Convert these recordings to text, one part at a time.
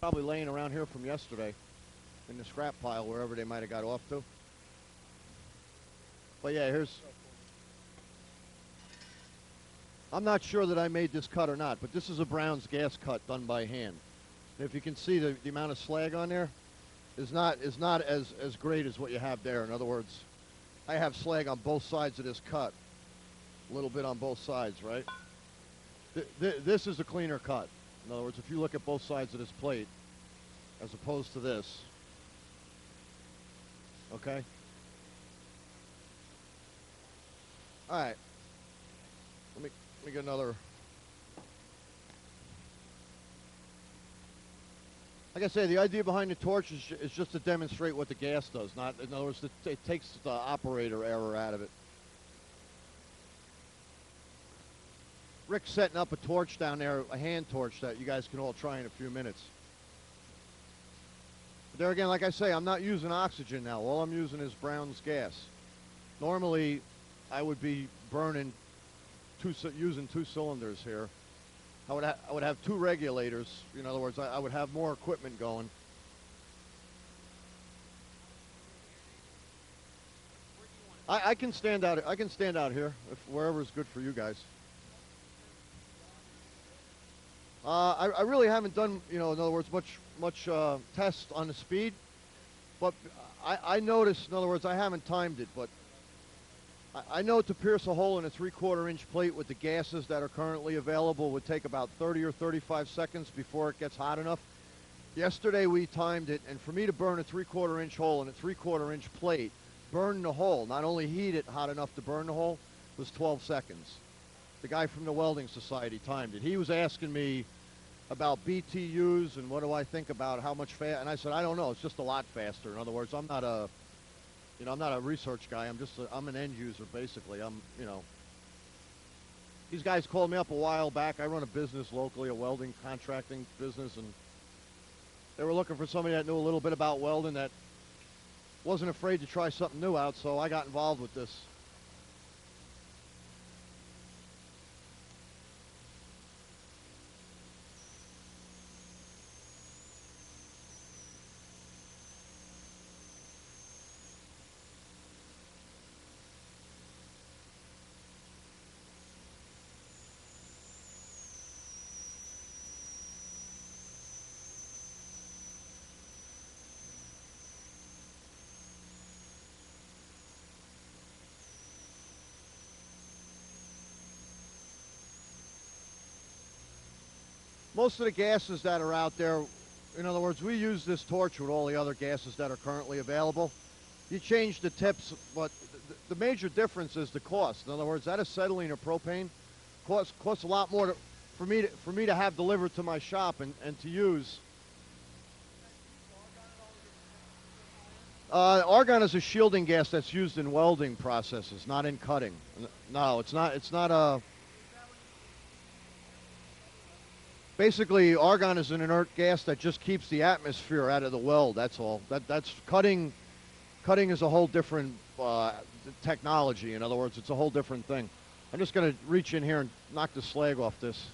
Probably laying around here from yesterday in the scrap pile, wherever they might have got off to. But yeah, here's. I'm not sure that I made this cut or not, but this is a Brown's gas cut done by hand. And if you can see the amount of slag on there is not as great as what you have there. In other words, I have slag on both sides of this cut, a little bit on both sides, right? This is a cleaner cut. In other words, if you look at both sides of this plate, as opposed to this, okay? All right. Let me get another. Like I say, the idea behind the torch is just to demonstrate what the gas does. Not, in other words, it takes the operator error out of it. Rick's setting up a torch down there, a hand torch that you guys can all try in a few minutes. But there again, like I say, I'm not using oxygen now. All I'm using is Brown's gas. Normally, I would be burning using two cylinders here. I would have two regulators. In other words, I would have more equipment going. I can stand out. I can stand out here if wherever is good for you guys. I really haven't done, in other words, much test on the speed, but I noticed, in other words, I haven't timed it, but I know to pierce a hole in a 3/4 inch plate with the gases that are currently available would take about 30 or 35 seconds before it gets hot enough. Yesterday we timed it, and for me to burn a 3/4 inch hole in a 3/4 inch plate, burn the hole, not only heat it hot enough to burn the hole, was 12 seconds. The guy from the Welding Society timed it. He was asking me about BTUs and what do I think about how much fast, and I said, I don't know, it's just a lot faster. In other words, I'm not a research guy. I'm an end user, basically. These guys called me up a while back. I run a business locally, a welding contracting business, and they were looking for somebody that knew a little bit about welding that wasn't afraid to try something new out, so I got involved with this. Most of the gases that are out there, in other words, we use this torch with all the other gases that are currently available. You change the tips, but the major difference is the cost. In other words, that acetylene or propane costs a lot more for me to have delivered to my shop and to use. Argon is a shielding gas that's used in welding processes, not in cutting. No, it's not. It's not a. Basically, argon is an inert gas that just keeps the atmosphere out of the weld. That's all. That's cutting. Cutting is a whole different technology. In other words, it's a whole different thing. I'm just going to reach in here and knock the slag off this.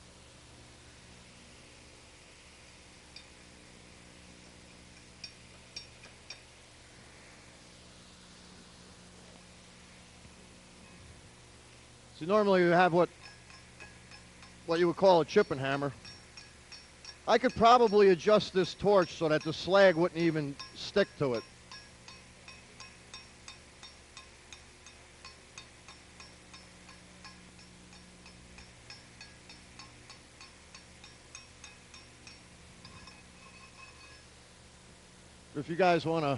See, normally you have what you would call a chipping hammer. I could probably adjust this torch so that the slag wouldn't even stick to it. If you guys want to, I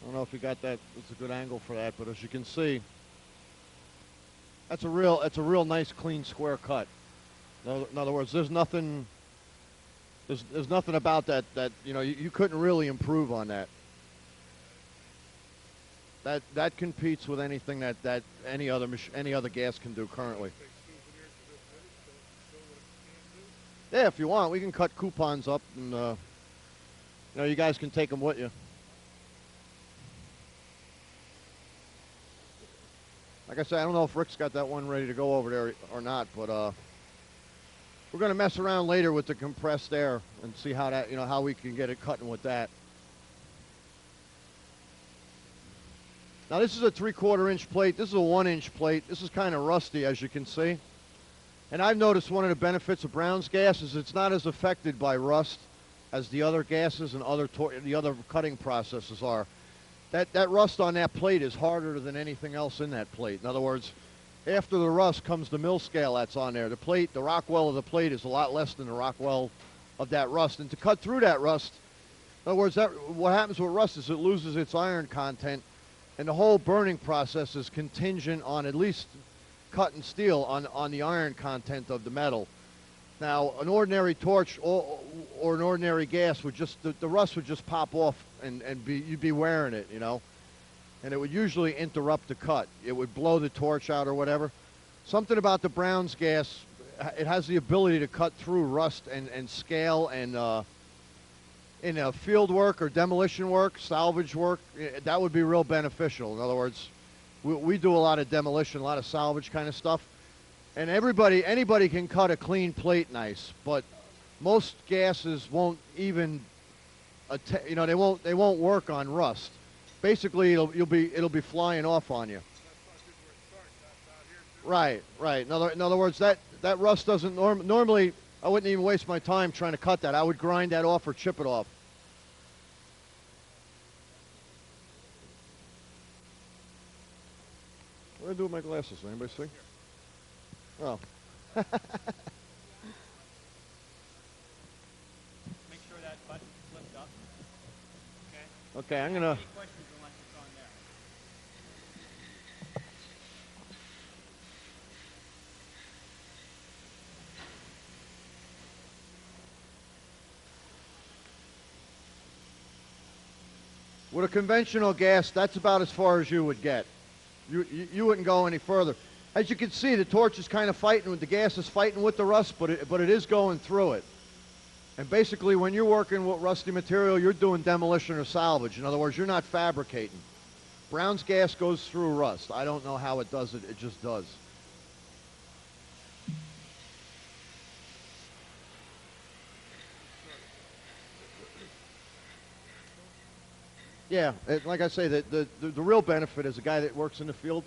don't know if you got that, it's a good angle for that, but as you can see, it's a real nice clean square cut. In other words, there's nothing about that you couldn't really improve on that. That competes with anything that any other gas can do currently. Yeah, if you want, we can cut coupons up, and you guys can take them with you. Like I said, I don't know if Rick's got that one ready to go over there or not, but We're going to mess around later with the compressed air and see how that, how we can get it cutting with that. Now this is a 3/4 inch plate. This is a 1-inch plate. This is kind of rusty, as you can see. And I've noticed one of the benefits of Brown's gas is it's not as affected by rust as the other gases and the other cutting processes are. That rust on that plate is harder than anything else in that plate. In other words, after the rust comes the mill scale that's on there. The rockwell of the plate is a lot less than the rockwell of that rust. And to cut through that rust, in other words, what happens with rust is it loses its iron content, and the whole burning process is contingent on at least cutting steel on the iron content of the metal. Now, an ordinary torch or an ordinary gas would just, the rust would just pop off and you'd be wearing it, And it would usually interrupt the cut. It would blow the torch out or whatever. Something about the Brown's gas, it has the ability to cut through rust and scale and in field work or demolition work, salvage work, that would be real beneficial. In other words, we do a lot of demolition, a lot of salvage kind of stuff. And anybody can cut a clean plate nice, but most gases won't even, they won't work on rust. Basically, it'll be flying off on you. Right. In other words, that rust doesn't normally. I wouldn't even waste my time trying to cut that. I would grind that off or chip it off. What do I do with my glasses? Anybody see? Oh. Make sure that button's flipped up. Okay. Okay, I'm gonna. Any questions unless it's on there? With a conventional gas, that's about as far as you would get. You wouldn't go any further. As you can see, the torch is kind of fighting with the gas is fighting with the rust, but it is going through it. And basically, when you're working with rusty material, you're doing demolition or salvage. In other words, you're not fabricating. Brown's gas goes through rust. I don't know how it does it. It just does. Yeah, like I say, the real benefit as a guy that works in the field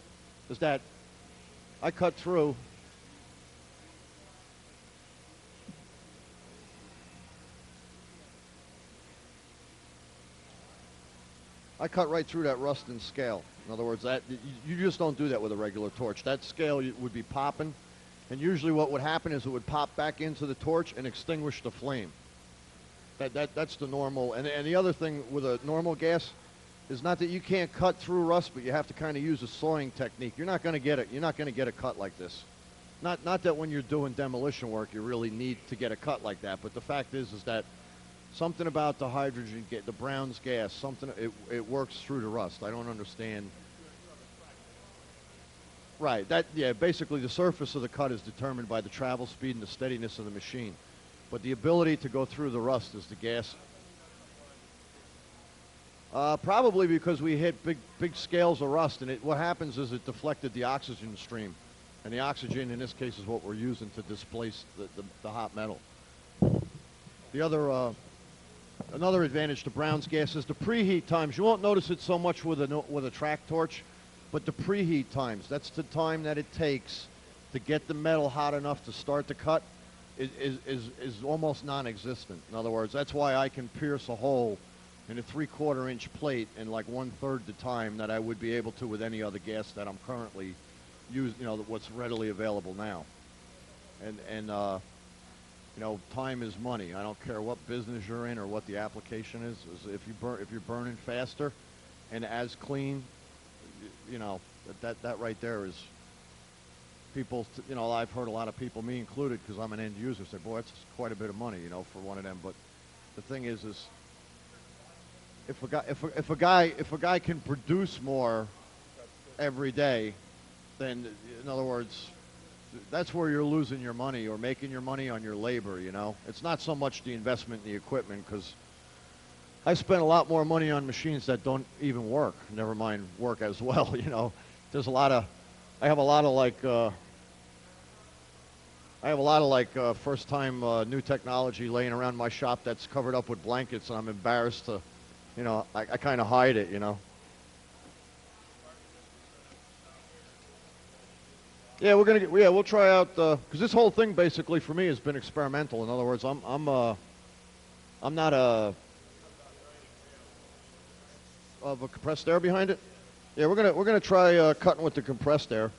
is that I cut through. I cut right through that rust and scale. In other words, that you just don't do that with a regular torch. That scale would be popping, and usually what would happen is it would pop back into the torch and extinguish the flame. That's the normal. And the other thing with a normal gas is not that you can't cut through rust, but you have to kind of use a sawing technique. You're not going to get it. You're not going to get a cut like this. Not that when you're doing demolition work you really need to get a cut like that. But the fact is that something about the hydrogen, the Brown's gas, it works through the rust. I don't understand. Right. Basically the surface of the cut is determined by the travel speed and the steadiness of the machine. But the ability to go through the rust is the gas. Probably because we hit big scales of rust, and what happens is it deflected the oxygen stream. And the oxygen, in this case, is what we're using to displace the hot metal. The other, another advantage to Brown's gas is the preheat times. You won't notice it so much with a track torch, but the preheat times, that's the time that it takes to get the metal hot enough to start the cut, is almost non-existent. In other words, that's why I can pierce a hole in a 3/4 inch plate in like 1/3 the time that I would be able to with any other gas that I'm currently using, what's readily available now. And time is money. I don't care what business you're in or what the application is. If you're burning faster and as clean, that right there is. People, I've heard a lot of people, me included, because I'm an end user, say, boy, that's quite a bit of money, for one of them. But the thing is if a guy can produce more every day, then, in other words, that's where you're losing your money or making your money on your labor. It's not so much the investment in the equipment, because I spend a lot more money on machines that don't even work. Never mind work as well. There's I have a lot of I have a lot of like first-time new technology laying around my shop that's covered up with blankets, and I'm embarrassed to, I kind of hide it, Yeah, we'll try out because this whole thing basically for me has been experimental. In other words, I'm not of a compressed air behind it. Yeah, we're gonna try cutting with the compressed air.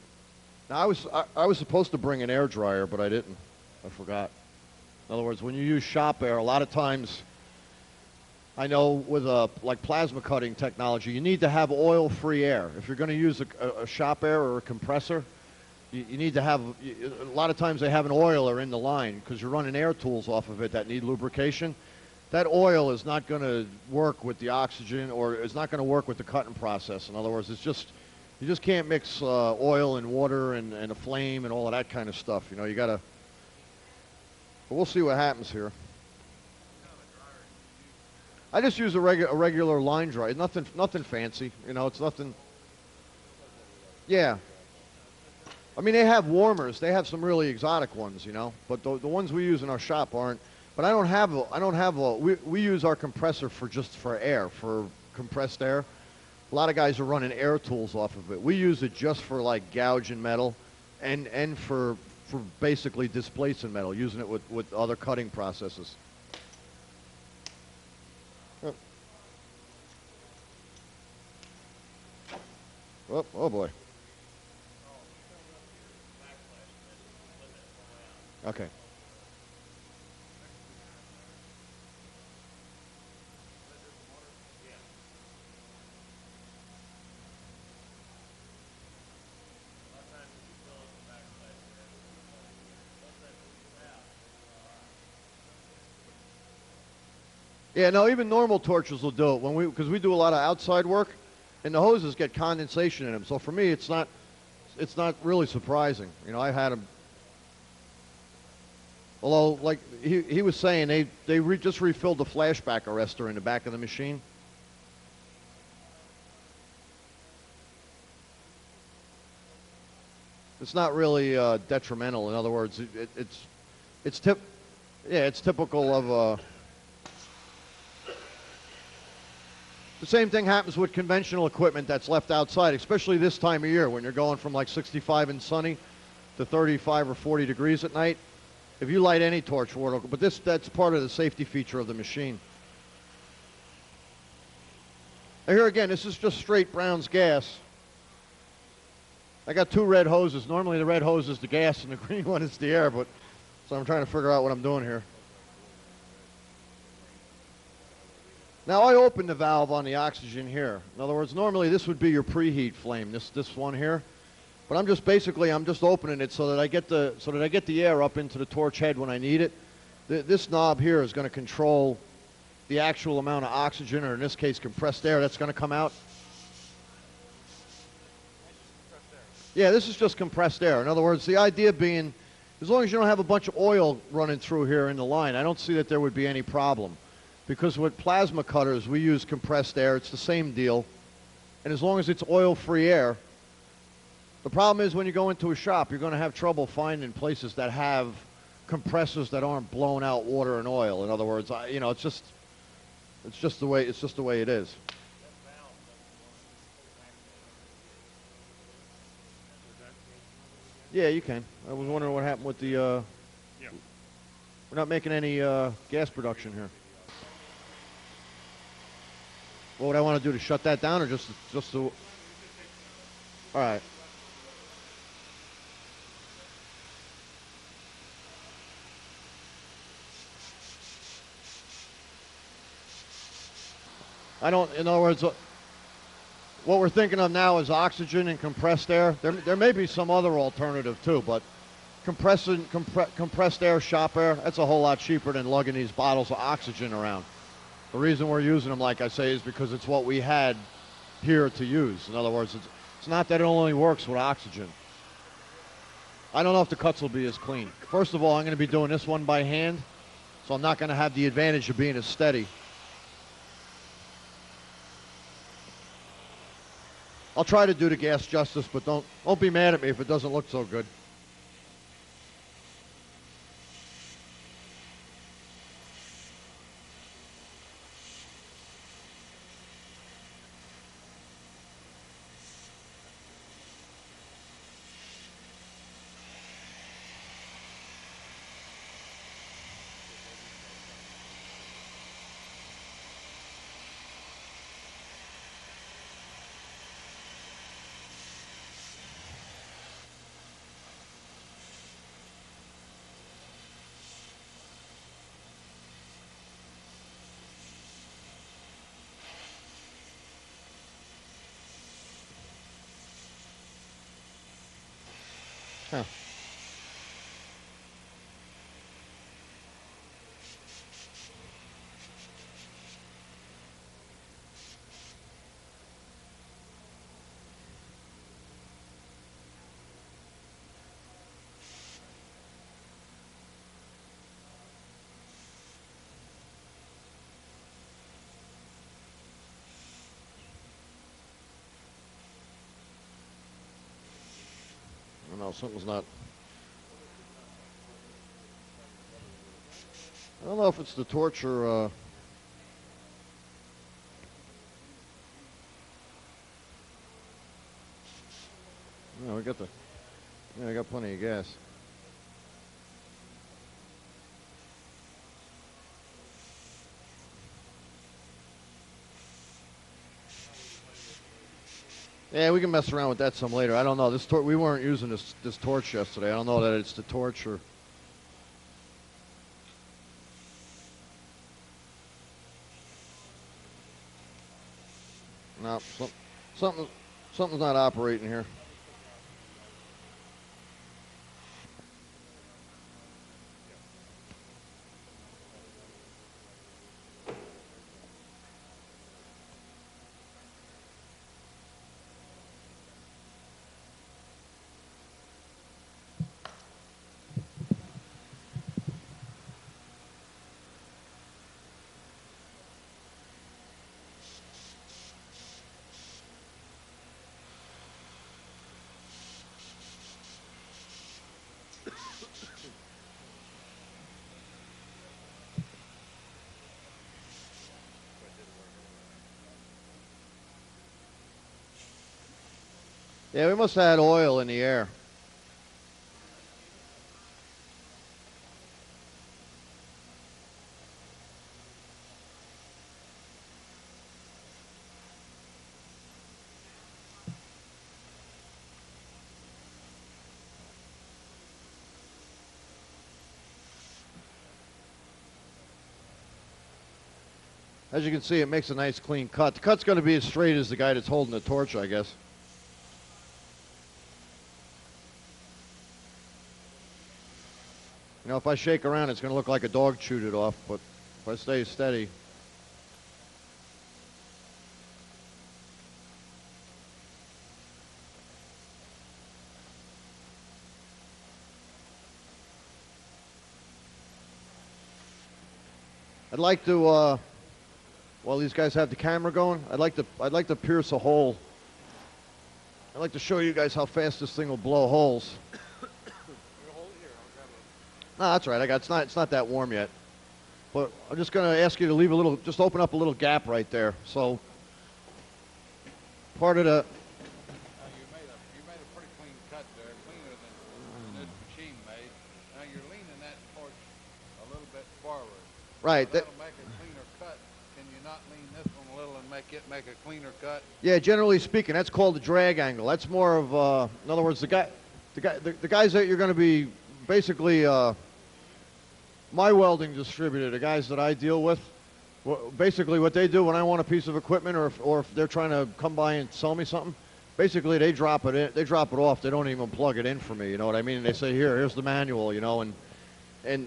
Now I was supposed to bring an air dryer, but I didn't. I forgot. In other words, when you use shop air, a lot of times, I know with like plasma cutting technology, you need to have oil-free air. If you're going to use a shop air or a compressor, you need to have. A lot of times they have an oiler in the line because you're running air tools off of it that need lubrication. That oil is not going to work with the oxygen, or it's not going to work with the cutting process. In other words, you just can't mix oil and water and a flame and all of that kind of stuff. You gotta. But we'll see what happens here. I just use a regular line dryer. Nothing fancy. It's nothing. Yeah. I mean, they have warmers. They have some really exotic ones, But the ones we use in our shop aren't. But I don't have a. We use our compressor for air, for compressed air. A lot of guys are running air tools off of it. We use it just for like gouging metal, and for basically displacing metal, using it with other cutting processes. Oh boy. Okay. Yeah, no, even normal torches will do it because we do a lot of outside work, and the hoses get condensation in them. So for me, it's not really surprising. I've had them. Although, like he was saying, they just refilled the flashback arrestor in the back of the machine. It's not really detrimental. In other words, it's typical of. The same thing happens with conventional equipment that's left outside, especially this time of year when you're going from like 65 and sunny to 35 or 40 degrees at night. If you light any torch, but that's part of the safety feature of the machine. And here again, this is just straight Brown's gas. I got two red hoses. Normally the red hose is the gas and the green one is the air, but so I'm trying to figure out what I'm doing here. Now I opened the valve on the oxygen here. In other words, normally this would be your preheat flame, this one here. But I'm just opening it so that I get the air up into the torch head when I need it. This knob here is going to control the actual amount of oxygen, or in this case compressed air, that's going to come out. Yeah, this is just compressed air. In other words, the idea being, as long as you don't have a bunch of oil running through here in the line, I don't see that there would be any problem. Because with plasma cutters, we use compressed air. It's the same deal. And as long as it's oil-free air, the problem is when you go into a shop, you're going to have trouble finding places that have compressors that aren't blowing out water and oil. In other words, it's just the way it is. Yeah, you can. I was wondering what happened with the. Yeah. We're not making any gas production here. What would I want to do, to shut that down, or just to? All right. In other words, what we're thinking of now is oxygen and compressed air. There may be some other alternative too, but compressed air, shop air, that's a whole lot cheaper than lugging these bottles of oxygen around. The reason we're using them, like I say, is because it's what we had here to use. In other words, it's not that it only works with oxygen. I don't know if the cuts will be as clean. First of all, I'm going to be doing this one by hand, so I'm not going to have the advantage of being as steady. I'll try to do the gas justice, but don't be mad at me if it doesn't look so good. Huh. I don't know, something's not. I don't know if it's the torch or. No, we got the. Yeah, I got plenty of gas. Yeah, we can mess around with that some later. I don't know. We weren't using this torch yesterday. I don't know that it's the torch or. No, something's not operating here. Yeah, we must have had oil in the air. As you can see, it makes a nice clean cut. The cut's going to be as straight as the guy that's holding the torch, I guess. You know, if I shake around, it's going to look like a dog chewed it off, but if I stay steady. I'd like to, while these guys have the camera going, I'd like to pierce a hole. I'd like to show you guys how fast this thing will blow holes. No, that's right. It's not that warm yet. But I'm just going to ask you to leave just open up a little gap right there. So part of the. You made a pretty clean cut there, cleaner than this machine made. Now you're leaning that torch a little bit forward. Right. That'll make a cleaner cut. Can you not lean this one a little and make a cleaner cut? Yeah, generally speaking, that's called the drag angle. That's more of, in other words, the guys that you're going to be basically. My welding distributor, the guys that I deal with, basically what they do when I want a piece of equipment or if they're trying to come by and sell me something, basically they drop it in, they drop it off. They don't even plug it in for me, you know what I mean? And they say, here's the manual, you know, and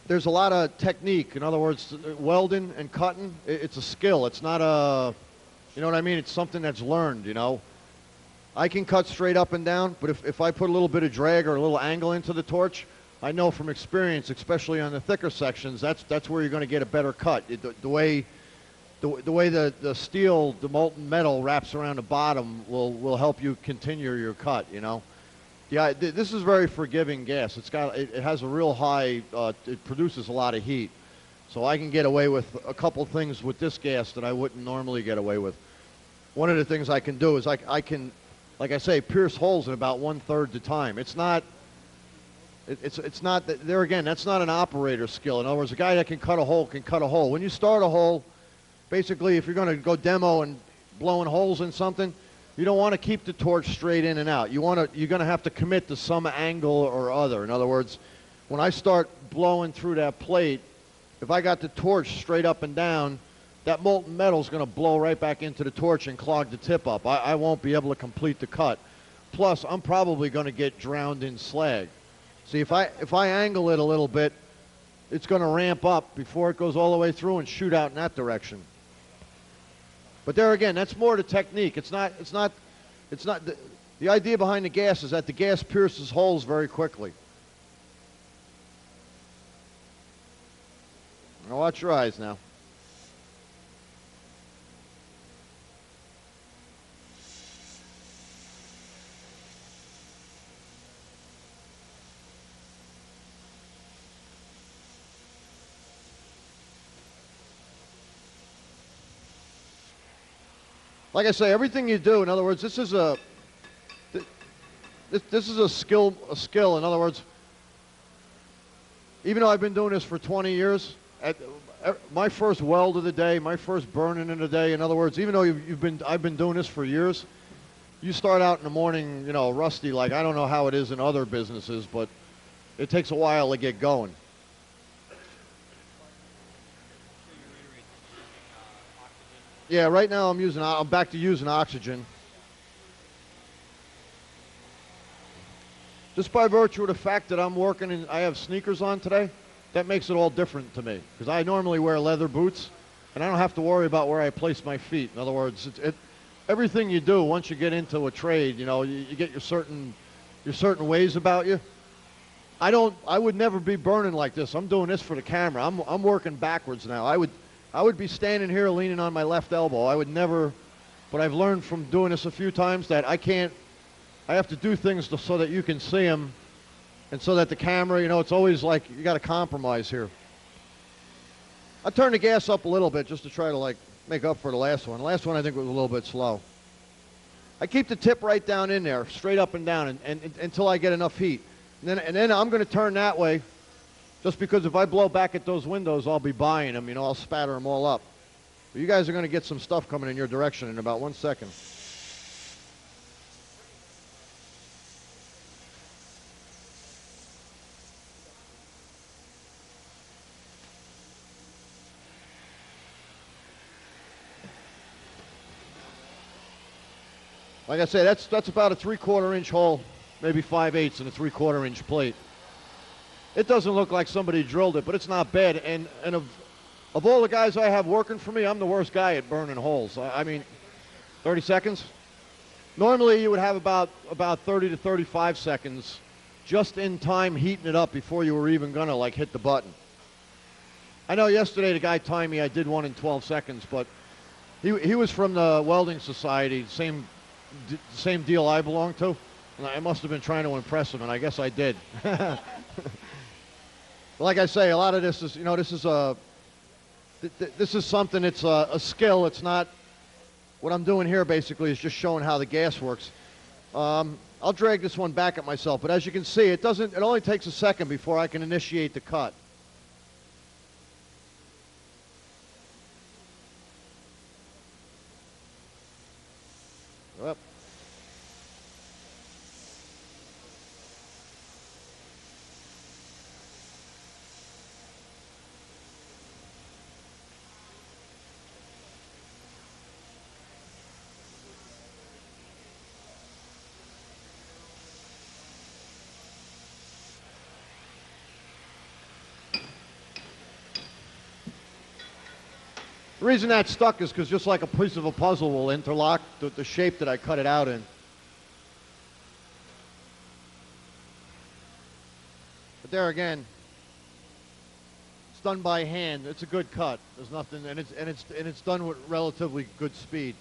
there's a lot of technique. In other words, welding and cutting, it's a skill. It's not you know what I mean? It's something that's learned, you know. I can cut straight up and down, but if I put a little bit of drag or a little angle into the torch, I know from experience, especially on the thicker sections, that's where you're going to get a better cut. The way the steel, the molten metal wraps around the bottom will help you continue your cut. You know, yeah. This is very forgiving gas. It has a real high. It produces a lot of heat, so I can get away with a couple things with this gas that I wouldn't normally get away with. One of the things I can do is I can, like I say, pierce holes in about 1/3 the time. It's not. It's not that there again. That's not an operator skill. In other words, a guy that can cut a hole can cut a hole. When you start a hole, basically, if you're going to go demo and blowing holes in something, you don't want to keep the torch straight in and out. You're going to have to commit to some angle or other. In other words, when I start blowing through that plate, if I got the torch straight up and down, that molten metal is going to blow right back into the torch and clog the tip up. I won't be able to complete the cut. plus I'm probably going to get drowned in slag. See, if I angle it a little bit, it's going to ramp up before it goes all the way through and shoot out in that direction. But there again, that's more the technique. It's not the idea behind the gas is that the gas pierces holes very quickly. Now watch your eyes now. Like I say, everything you do, in other words, this is a skill. In other words, even though I've been doing this for 20 years, my first weld of the day, my first burning of the day, in other words, even though I've been doing this for years, you start out in the morning, you know, rusty. Like I don't know how it is in other businesses, but it takes a while to get going. Yeah, right now I'm back to using oxygen. Just by virtue of the fact that I'm working and I have sneakers on today, that makes it all different to me. Because I normally wear leather boots, and I don't have to worry about where I place my feet. In other words, everything you do once you get into a trade, you know, you get your certain ways about you. I would never be burning like this. I'm doing this for the camera. I'm working backwards now. I would be standing here leaning on my left elbow. I would never, but I've learned from doing this a few times that I have to do things so that you can see them, and so that the camera, you know, it's always like you got to compromise here. I turned the gas up a little bit just to try to like make up for the last one. The last one I think was a little bit slow. I keep the tip right down in there, straight up and down, and until I get enough heat. And then I'm going to turn that way. Just because if I blow back at those windows, I'll be buying them. You know, I'll spatter them all up. But you guys are going to get some stuff coming in your direction in about 1 second. Like I say, that's about a 3/4 inch hole, maybe 5/8 in a 3/4 inch plate. It doesn't look like somebody drilled it, but it's not bad. And of all the guys I have working for me, I'm the worst guy at burning holes. I mean, 30 seconds? Normally you would have about 30 to 35 seconds just in time heating it up before you were even going to like hit the button. I know yesterday the guy timed me, I did one in 12 seconds, but he was from the Welding Society, same deal I belong to. And I must have been trying to impress him, and I guess I did. Like I say, a lot of this is, you know, this is something, it's a skill. It's not, what I'm doing here basically is just showing how the gas works. I'll drag this one back at myself, but as you can see, it only takes a second before I can initiate the cut. Up. The reason that stuck is because just like a piece of a puzzle will interlock the shape that I cut it out in. But there again, it's done by hand. It's a good cut. There's nothing, and it's done with relatively good speed.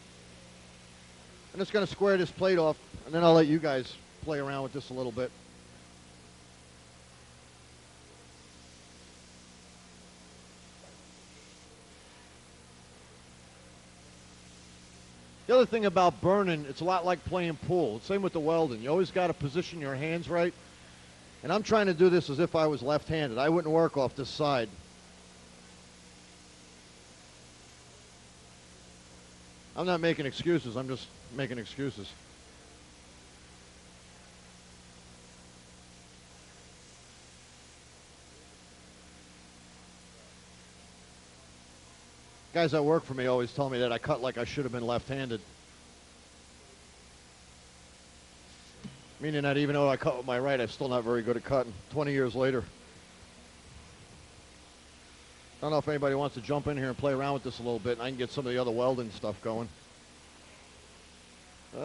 I'm just going to square this plate off, and then I'll let you guys play around with this a little bit. The other thing about burning, it's a lot like playing pool. Same with the welding. You always got to position your hands right. And I'm trying to do this as if I was left-handed. I wouldn't work off this side. I'm not making excuses. I'm just making excuses. Guys that work for me always tell me that I cut like I should have been left-handed. Meaning that even though I cut with my right, I'm still not very good at cutting. 20 years later. I don't know if anybody wants to jump in here and play around with this a little bit, and I can get some of the other welding stuff going. Yeah,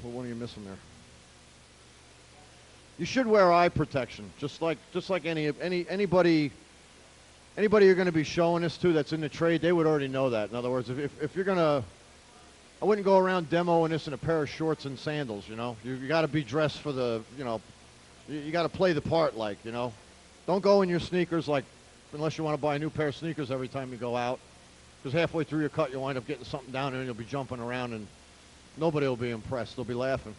well, what are you missing there? You should wear eye protection, just like anybody you're going to be showing this to that's in the trade, they would already know that. In other words, if you're going to, I wouldn't go around demoing this in a pair of shorts and sandals, you know. You got to be dressed for the, you know, you got to play the part, like, you know. Don't go in your sneakers, like, unless you want to buy a new pair of sneakers every time you go out. Because halfway through your cut, you'll wind up getting something down there and you'll be jumping around and nobody will be impressed. They'll be laughing.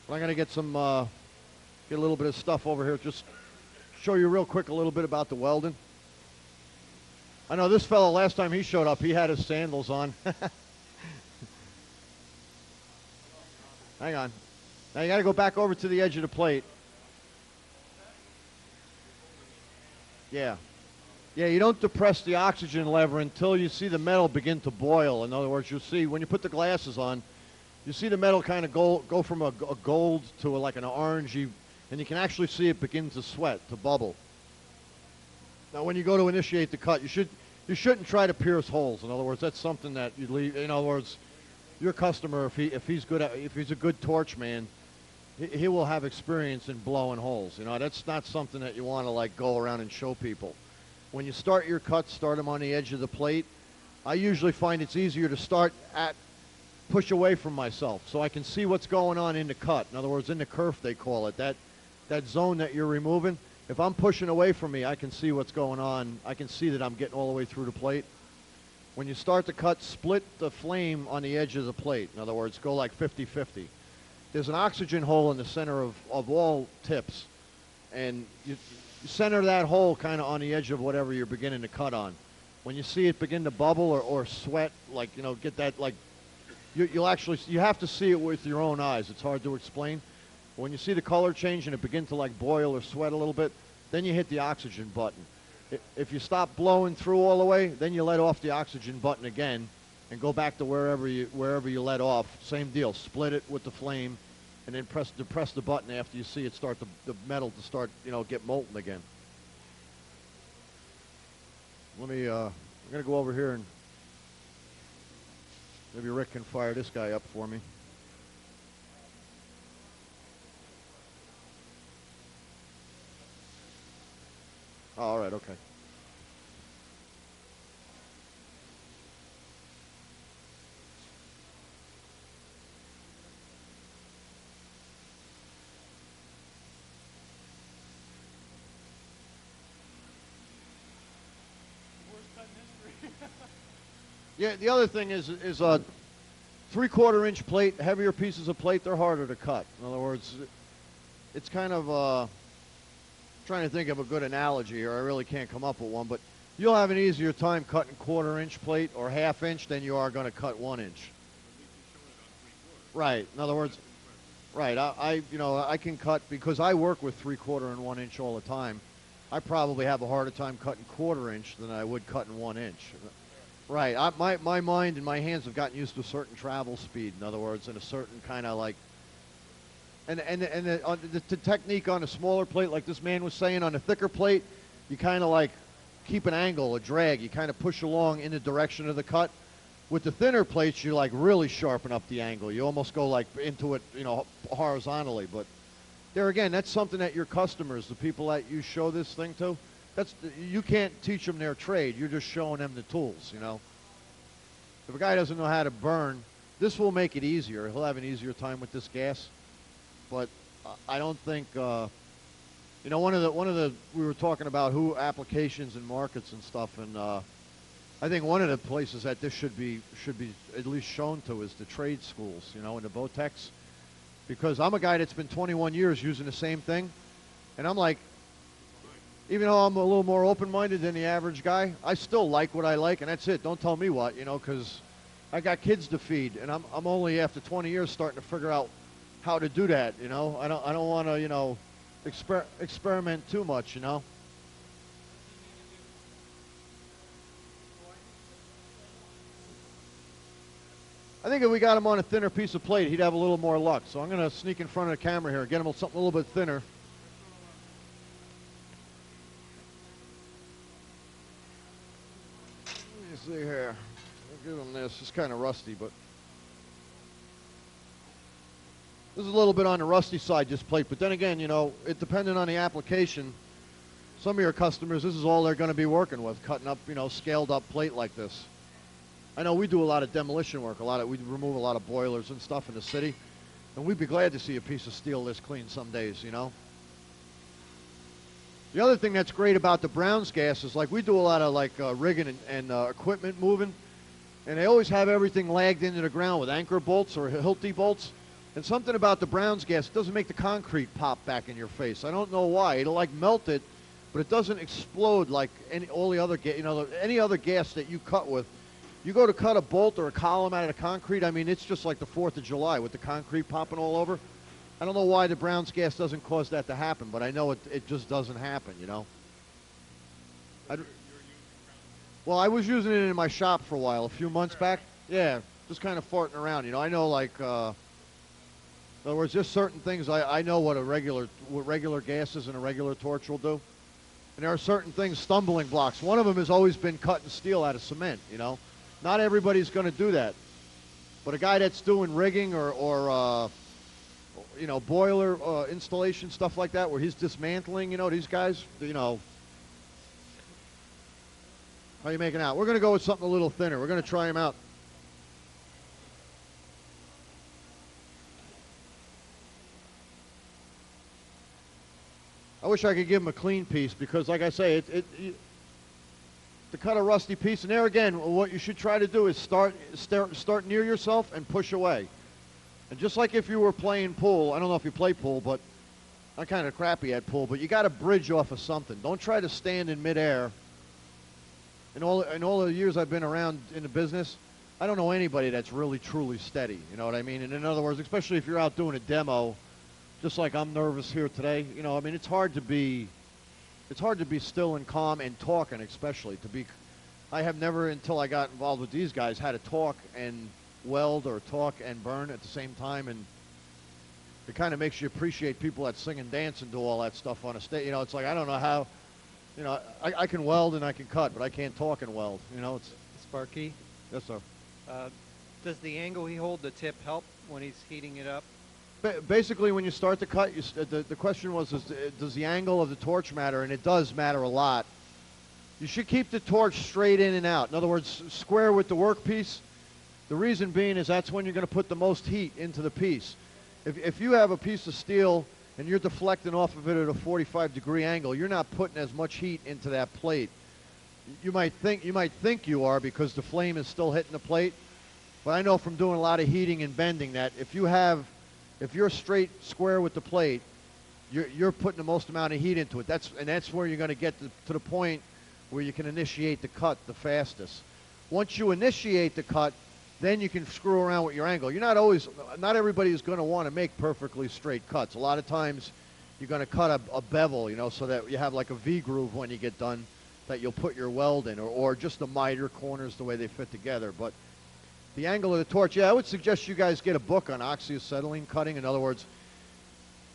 But I'm going to get get a little bit of stuff over here. Just show you real quick a little bit about the welding. I know this fellow, last time he showed up, he had his sandals on. Hang on. Now you got to go back over to the edge of the plate. Yeah. Yeah, you don't depress the oxygen lever until you see the metal begin to boil. In other words, you'll see, when you put the glasses on, you see the metal kind of go from a gold to like an orangey, and you can actually see it begin to sweat, to bubble. Now, when you go to initiate the cut, you shouldn't try to pierce holes. In other words, that's something that you leave. In other words, your customer, if he's a good torch man, he will have experience in blowing holes. You know, that's not something that you want to like go around and show people. When you start your cuts, start them on the edge of the plate. I usually find it's easier to push away from myself so I can see what's going on in the cut. In other words, in the kerf, they call it. That zone that you're removing, if I'm pushing away from me, I can see what's going on. I can see that I'm getting all the way through the plate. When you start the cut, split the flame on the edge of the plate. In other words, go like 50-50. There's an oxygen hole in the center of all tips. And you center that hole kind of on the edge of whatever you're beginning to cut on. When you see it begin to bubble or sweat, like, you know, get that, like, you have to see it with your own eyes. It's hard to explain. When you see the color change and it begin to like boil or sweat a little bit, then you hit the oxygen button. If you stop blowing through all the way, then you let off the oxygen button again and go back to wherever you let off. Same deal. Split it with the flame and then press the button after you see it start the metal to start, you know, get molten again. I'm going to go over here and maybe Rick can fire this guy up for me. Oh, all right, okay. Worst cut in history. Yeah, the other thing is 3/4 inch plate, heavier pieces of plate, they're harder to cut. In other words, it's kind of trying to think of a good analogy, or I really can't come up with one, but you'll have an easier time cutting 1/4 inch plate or 1/2 inch than you are going to cut 1 inch. Right. In other words, right. I can cut because I work with 3/4 and 1 inch all the time. I probably have a harder time cutting 1/4 inch than I would cutting 1 inch. Right. My mind and my hands have gotten used to a certain travel speed. In other words, and a certain kind of like. And the technique on a smaller plate, like this man was saying, on a thicker plate, you kind of like keep an angle, a drag. You kind of push along in the direction of the cut. With the thinner plates, you like really sharpen up the angle. You almost go like into it, you know, horizontally. But there again, that's something that your customers, the people that you show this thing to, you can't teach them their trade. You're just showing them the tools, you know. If a guy doesn't know how to burn, this will make it easier. He'll have an easier time with this gas. But I don't think, you know, we were talking about who applications and markets and stuff, and I think one of the places that this should be at least shown to is the trade schools, you know, and the Botex, because I'm a guy that's been 21 years using the same thing, and I'm like, even though I'm a little more open-minded than the average guy, I still like what I like, and that's it. Don't tell me what, you know, because I got kids to feed, and I'm only after 20 years starting to figure out how to do that, you know. I don't want to, you know, experiment too much, you know. I think if we got him on a thinner piece of plate, he'd have a little more luck. So I'm going to sneak in front of the camera here, get him something a little bit thinner. Let me see here. I'll give him this. It's kind of rusty, but this is a little bit on the rusty side, this plate. But then again, you know, it depending on the application, some of your customers, this is all they're going to be working with, cutting up, you know, scaled up plate like this. I know we do a lot of demolition work, we remove a lot of boilers and stuff in the city, and we'd be glad to see a piece of steel this clean some days, you know. The other thing that's great about the Brown's gas is, like, we do a lot of rigging and equipment moving, and they always have everything lagged into the ground with anchor bolts or Hilti bolts. And something about the Brown's gas, it doesn't make the concrete pop back in your face. I don't know why. It'll like melt it, but it doesn't explode like all the other any other gas that you cut with. You go to cut a bolt or a column out of the concrete, I mean, it's just like the 4th of July with the concrete popping all over. I don't know why the Brown's gas doesn't cause that to happen, but I know it just doesn't happen, you know. Well, I was using it in my shop for a while, a few months back. Yeah, just kind of farting around, you know. I know, like, in other words, just certain things, I know what regular gases and a regular torch will do. And there are certain things, stumbling blocks. One of them has always been cutting steel out of cement, you know. Not everybody's going to do that. But a guy that's doing rigging or you know, boiler installation, stuff like that, where he's dismantling, you know, these guys, you know. How are you making out? We're going to go with something a little thinner. We're going to try him out. I wish I could give him a clean piece because, like I say, to cut a rusty piece, and there again, what you should try to do is start near yourself and push away. And just like if you were playing pool, I don't know if you play pool, but I'm kind of crappy at pool, but you got to bridge off of something. Don't try to stand in midair. In all the years I've been around in the business, I don't know anybody that's really, truly steady. You know what I mean? And in other words, especially if you're out doing a demo, just like I'm nervous here today, you know, I mean, it's hard to be still and calm and talking, especially I have never, until I got involved with these guys, had to talk and weld or talk and burn at the same time, and it kind of makes you appreciate people that sing and dance and do all that stuff on a stage. You know, it's like, I don't know how, you know, I can weld and I can cut, but I can't talk and weld. You know, it's... Sparky? Yes, sir. Does the angle he hold the tip help when he's heating it up? Basically, when you start to cut, the question was, does the angle of the torch matter? And it does matter a lot. You should keep the torch straight in and out. In other words, square with the workpiece. The reason being is that's when you're going to put the most heat into the piece. If you have a piece of steel and you're deflecting off of it at a 45-degree angle, you're not putting as much heat into that plate. You might think you are because the flame is still hitting the plate. But I know from doing a lot of heating and bending that if you're straight square with the plate, you're putting the most amount of heat into it. That's where you're going to get to the point where you can initiate the cut the fastest. Once you initiate the cut, then you can screw around with your angle. Not everybody is going to want to make perfectly straight cuts. A lot of times you're going to cut a bevel, you know, so that you have like a V groove when you get done that you'll put your weld in, or just the miter corners the way they fit together. But the angle of the torch, yeah, I would suggest you guys get a book on oxyacetylene cutting. In other words,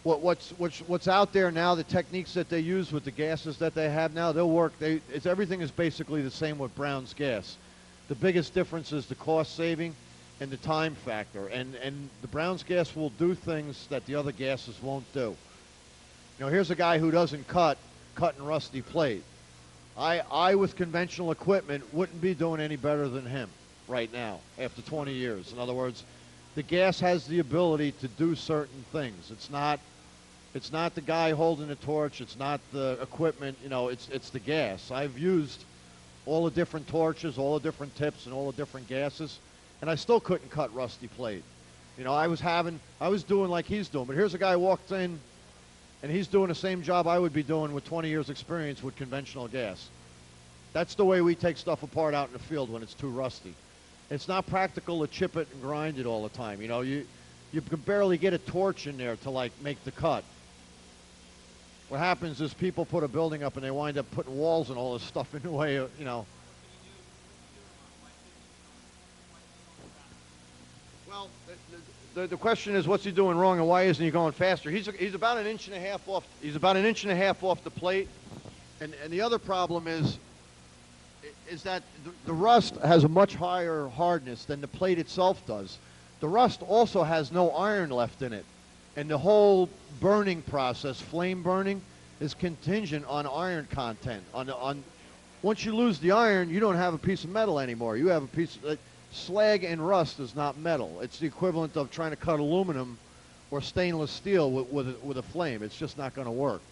what's out there now, the techniques that they use with the gases that they have now, they'll work. Everything is basically the same with Brown's gas. The biggest difference is the cost saving and the time factor. And the Brown's gas will do things that the other gases won't do. You know, here's a guy who doesn't cutting rusty plate. I with conventional equipment wouldn't be doing any better than him right now after 20 years. In other words, the gas has the ability to do certain things. It's not the guy holding the torch. It's not the equipment. You know, it's the gas. I've used all the different torches, all the different tips, and all the different gases, and I still couldn't cut rusty plate. You know, I was doing like he's doing, but here's a guy walked in, and he's doing the same job I would be doing with 20 years experience with conventional gas. That's the way we take stuff apart out in the field when it's too rusty. It's not practical to chip it and grind it all the time. You know, you can barely get a torch in there to like make the cut. What happens is people put a building up and they wind up putting walls and all this stuff in the way, you know. the question is, what's he doing wrong, and why isn't he going faster? He's about an inch and a half off. He's about an inch and a half off the plate, and the other problem is that the rust has a much higher hardness than the plate itself does. The rust also has no iron left in it, and the whole burning process, flame burning, is contingent on iron content. Once you lose the iron, you don't have a piece of metal anymore. You have a piece of slag, and rust is not metal. It's the equivalent of trying to cut aluminum or stainless steel with a flame. It's just not going to work.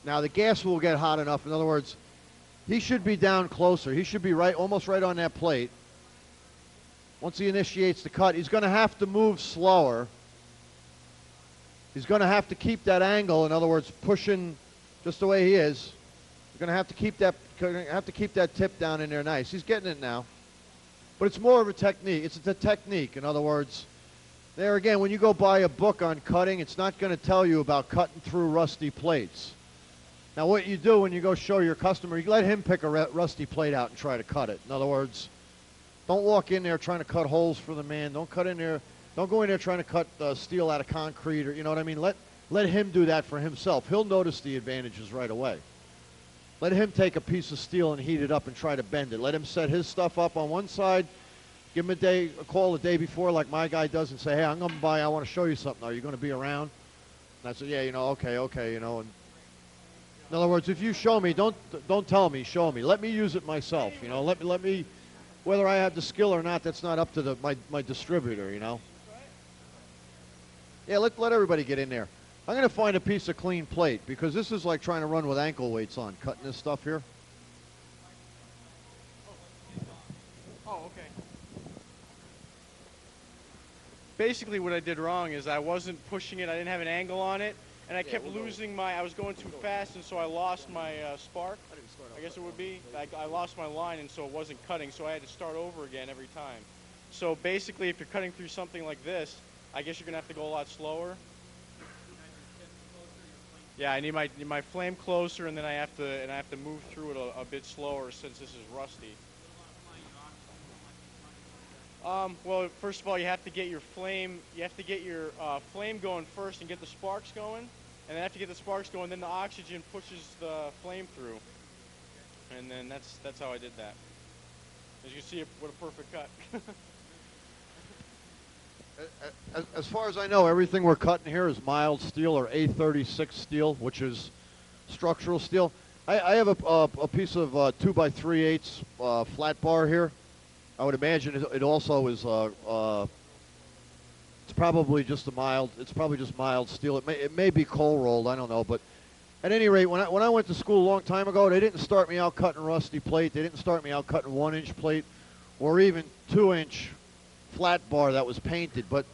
Now the gas will get hot enough. In other words, he should be down closer. He should be almost right on that plate. Once he initiates the cut, he's going to have to move slower. He's going to have to keep that angle. In other words, pushing just the way he is. You're going to have to keep that tip down in there nice. He's getting it now. But it's more of a technique. It's a technique. In other words, there again, when you go buy a book on cutting, it's not going to tell you about cutting through rusty plates. Now, what you do when you go show your customer, you let him pick a rusty plate out and try to cut it. In other words, don't walk in there trying to cut holes for the man. Don't go in there trying to cut steel out of concrete, or you know what I mean. Let him do that for himself. He'll notice the advantages right away. Let him take a piece of steel and heat it up and try to bend it. Let him set his stuff up on one side. Give him a call the day before, like my guy does, and say, "Hey, I'm going by. I want to show you something. Are you going to be around?" And I said, "Yeah, okay, And in other words, if you show me, don't tell me, show me. Let me use it myself. Let me, whether I have the skill or not, that's not up to my distributor. Yeah, let everybody get in there. I'm going to find a piece of clean plate, because this is like trying to run with ankle weights on, cutting this stuff here. Oh, okay. Basically, what I did wrong is I wasn't pushing it. I didn't have an angle on it, and I kept losing I was going too fast, and so I lost my spark. I guess it would be. I lost my line, and so it wasn't cutting, so I had to start over again every time. So basically, if you're cutting through something like this, I guess you're going to have to go a lot slower. Yeah, I need my flame closer, and then I have to move through it a bit slower since this is rusty. Well, first of all, you have to get your flame going first and get the sparks going, and then after you get the sparks going, then the oxygen pushes the flame through, and then that's how I did that. As you can see, what a perfect cut. As far as I know, everything we're cutting here is mild steel, or A36 steel, which is structural steel. I have a piece of 2x3/8 flat bar here. I would imagine it also is it's probably just mild steel. It may be cold rolled, I don't know. But at any rate, when I went to school a long time ago, they didn't start me out cutting rusty plate. They didn't start me out cutting 1-inch plate, or even 2-inch flat bar that was painted. But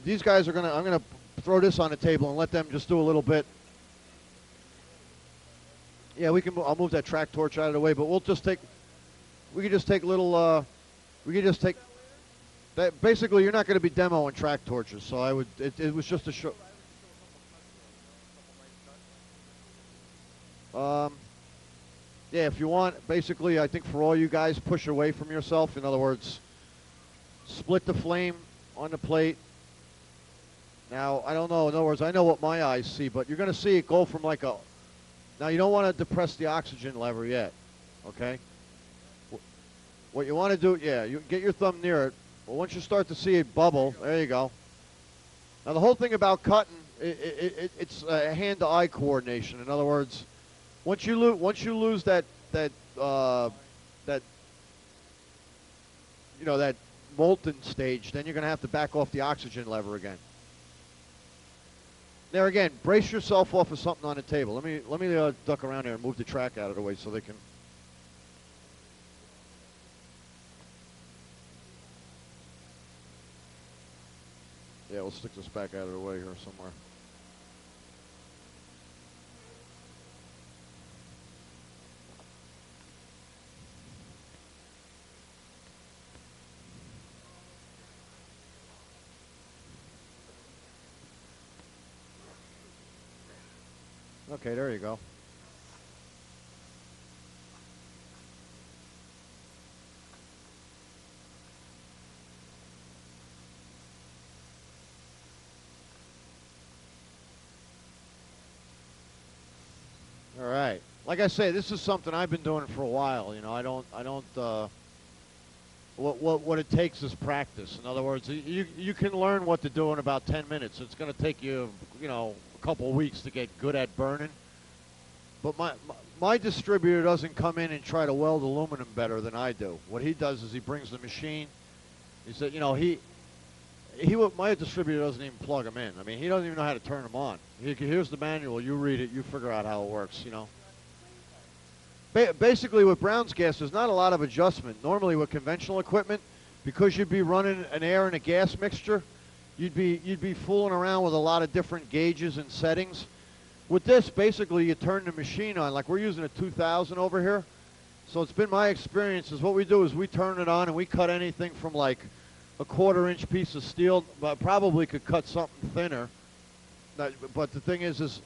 these guys I'm gonna throw this on the table and let them just do a little bit. Yeah, I'll move that track torch out of the way, but we could just take that. Basically, you're not going to be demoing track torches, so it was just a show. Yeah, if you want, basically, I think for all you guys, push away from yourself. In other words, split the flame on the plate. Now, I don't know. In other words, I know what my eyes see, but you're going to see it go from like a... Now, you don't want to depress the oxygen lever yet, okay? What you want to do, yeah, you get your thumb near it. But once you start to see it bubble, there you go. Now, the whole thing about cutting, it's hand-to-eye coordination. In other words, once you lose that molten stage, then you're going to have to back off the oxygen lever again. There again, brace yourself off of something on the table. Let me duck around there and move the track out of the way so they can. Yeah, we'll stick this back out of the way here somewhere. Okay, there you go. All right. Like I say, this is something I've been doing for a while. You know, I don't. What it takes is practice. In other words, you can learn what to do in about 10 minutes. It's going to take you, you know, a couple of weeks to get good at burning. But my distributor doesn't come in and try to weld aluminum better than I do. What he does is he brings the machine. He said, you know, my distributor doesn't even plug them in. I mean, he doesn't even know how to turn them on. Here's the manual. You read it. You figure out how it works. You know. Basically, with Brown's gas, there's not a lot of adjustment. Normally, with conventional equipment, because you'd be running an air and a gas mixture, you'd be fooling around with a lot of different gauges and settings. With this, basically, you turn the machine on. Like we're using a 2000 over here, so it's been my experience. Is what we do is we turn it on and we cut anything from like a 1/4 inch piece of steel, but probably could cut something thinner. But the thing is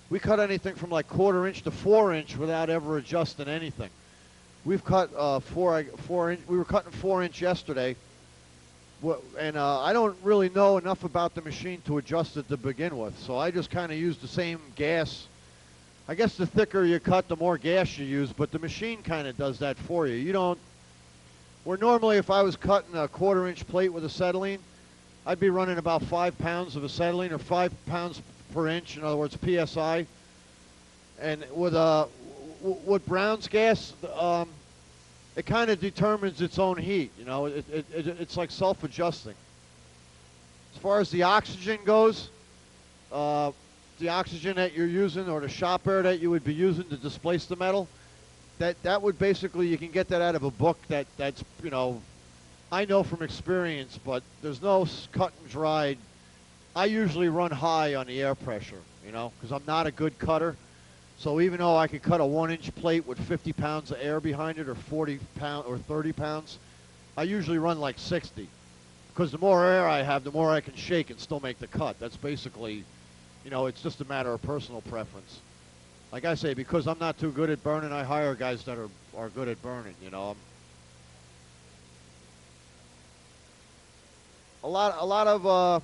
we cut anything from like 1/4 inch to 4 inch without ever adjusting anything. We've cut 4 inch. We were cutting 4 inch yesterday, and I don't really know enough about the machine to adjust it to begin with. So I just kind of use the same gas. I guess the thicker you cut, the more gas you use, but the machine kind of does that for you. You don't. Where normally, if I was cutting a 1/4 inch plate with acetylene, I'd be running about 5 pounds of acetylene or 5 pounds per inch, in other words, PSI. And with Brown's gas, it kind of determines its own heat. You know, it's like self-adjusting. As far as the oxygen goes, the oxygen that you're using or the shop air that you would be using to displace the metal, that would basically, you can get that out of a book that's, you know, I know from experience, but there's no cut and dried. I usually run high on the air pressure, you know, because I'm not a good cutter. So even though I could cut a 1 inch plate with 50 pounds of air behind it or 40 pounds or 30 pounds, I usually run like 60. Because the more air I have, the more I can shake and still make the cut. That's basically, you know, it's just a matter of personal preference. Like I say, because I'm not too good at burning, I hire guys that are good at burning, you know. A lot of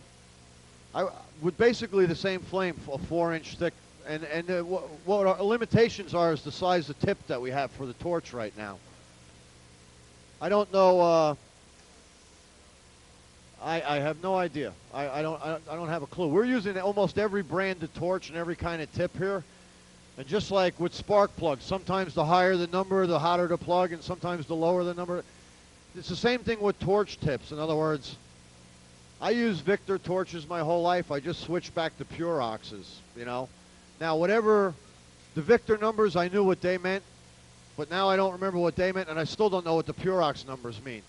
with basically the same flame, a 4 inch thick, and what our limitations are is the size of tip that we have for the torch right now. I don't know. I have no idea. I don't have a clue. We're using almost every brand of torch and every kind of tip here, and just like with spark plugs, sometimes the higher the number, the hotter the plug, and sometimes the lower the number. It's the same thing with torch tips. In other words, I used Victor torches my whole life. I just switched back to pure oxes, you know. Now, whatever the Victor numbers, I knew what they meant, but now I don't remember what they meant, and I still don't know what the pure ox numbers mean.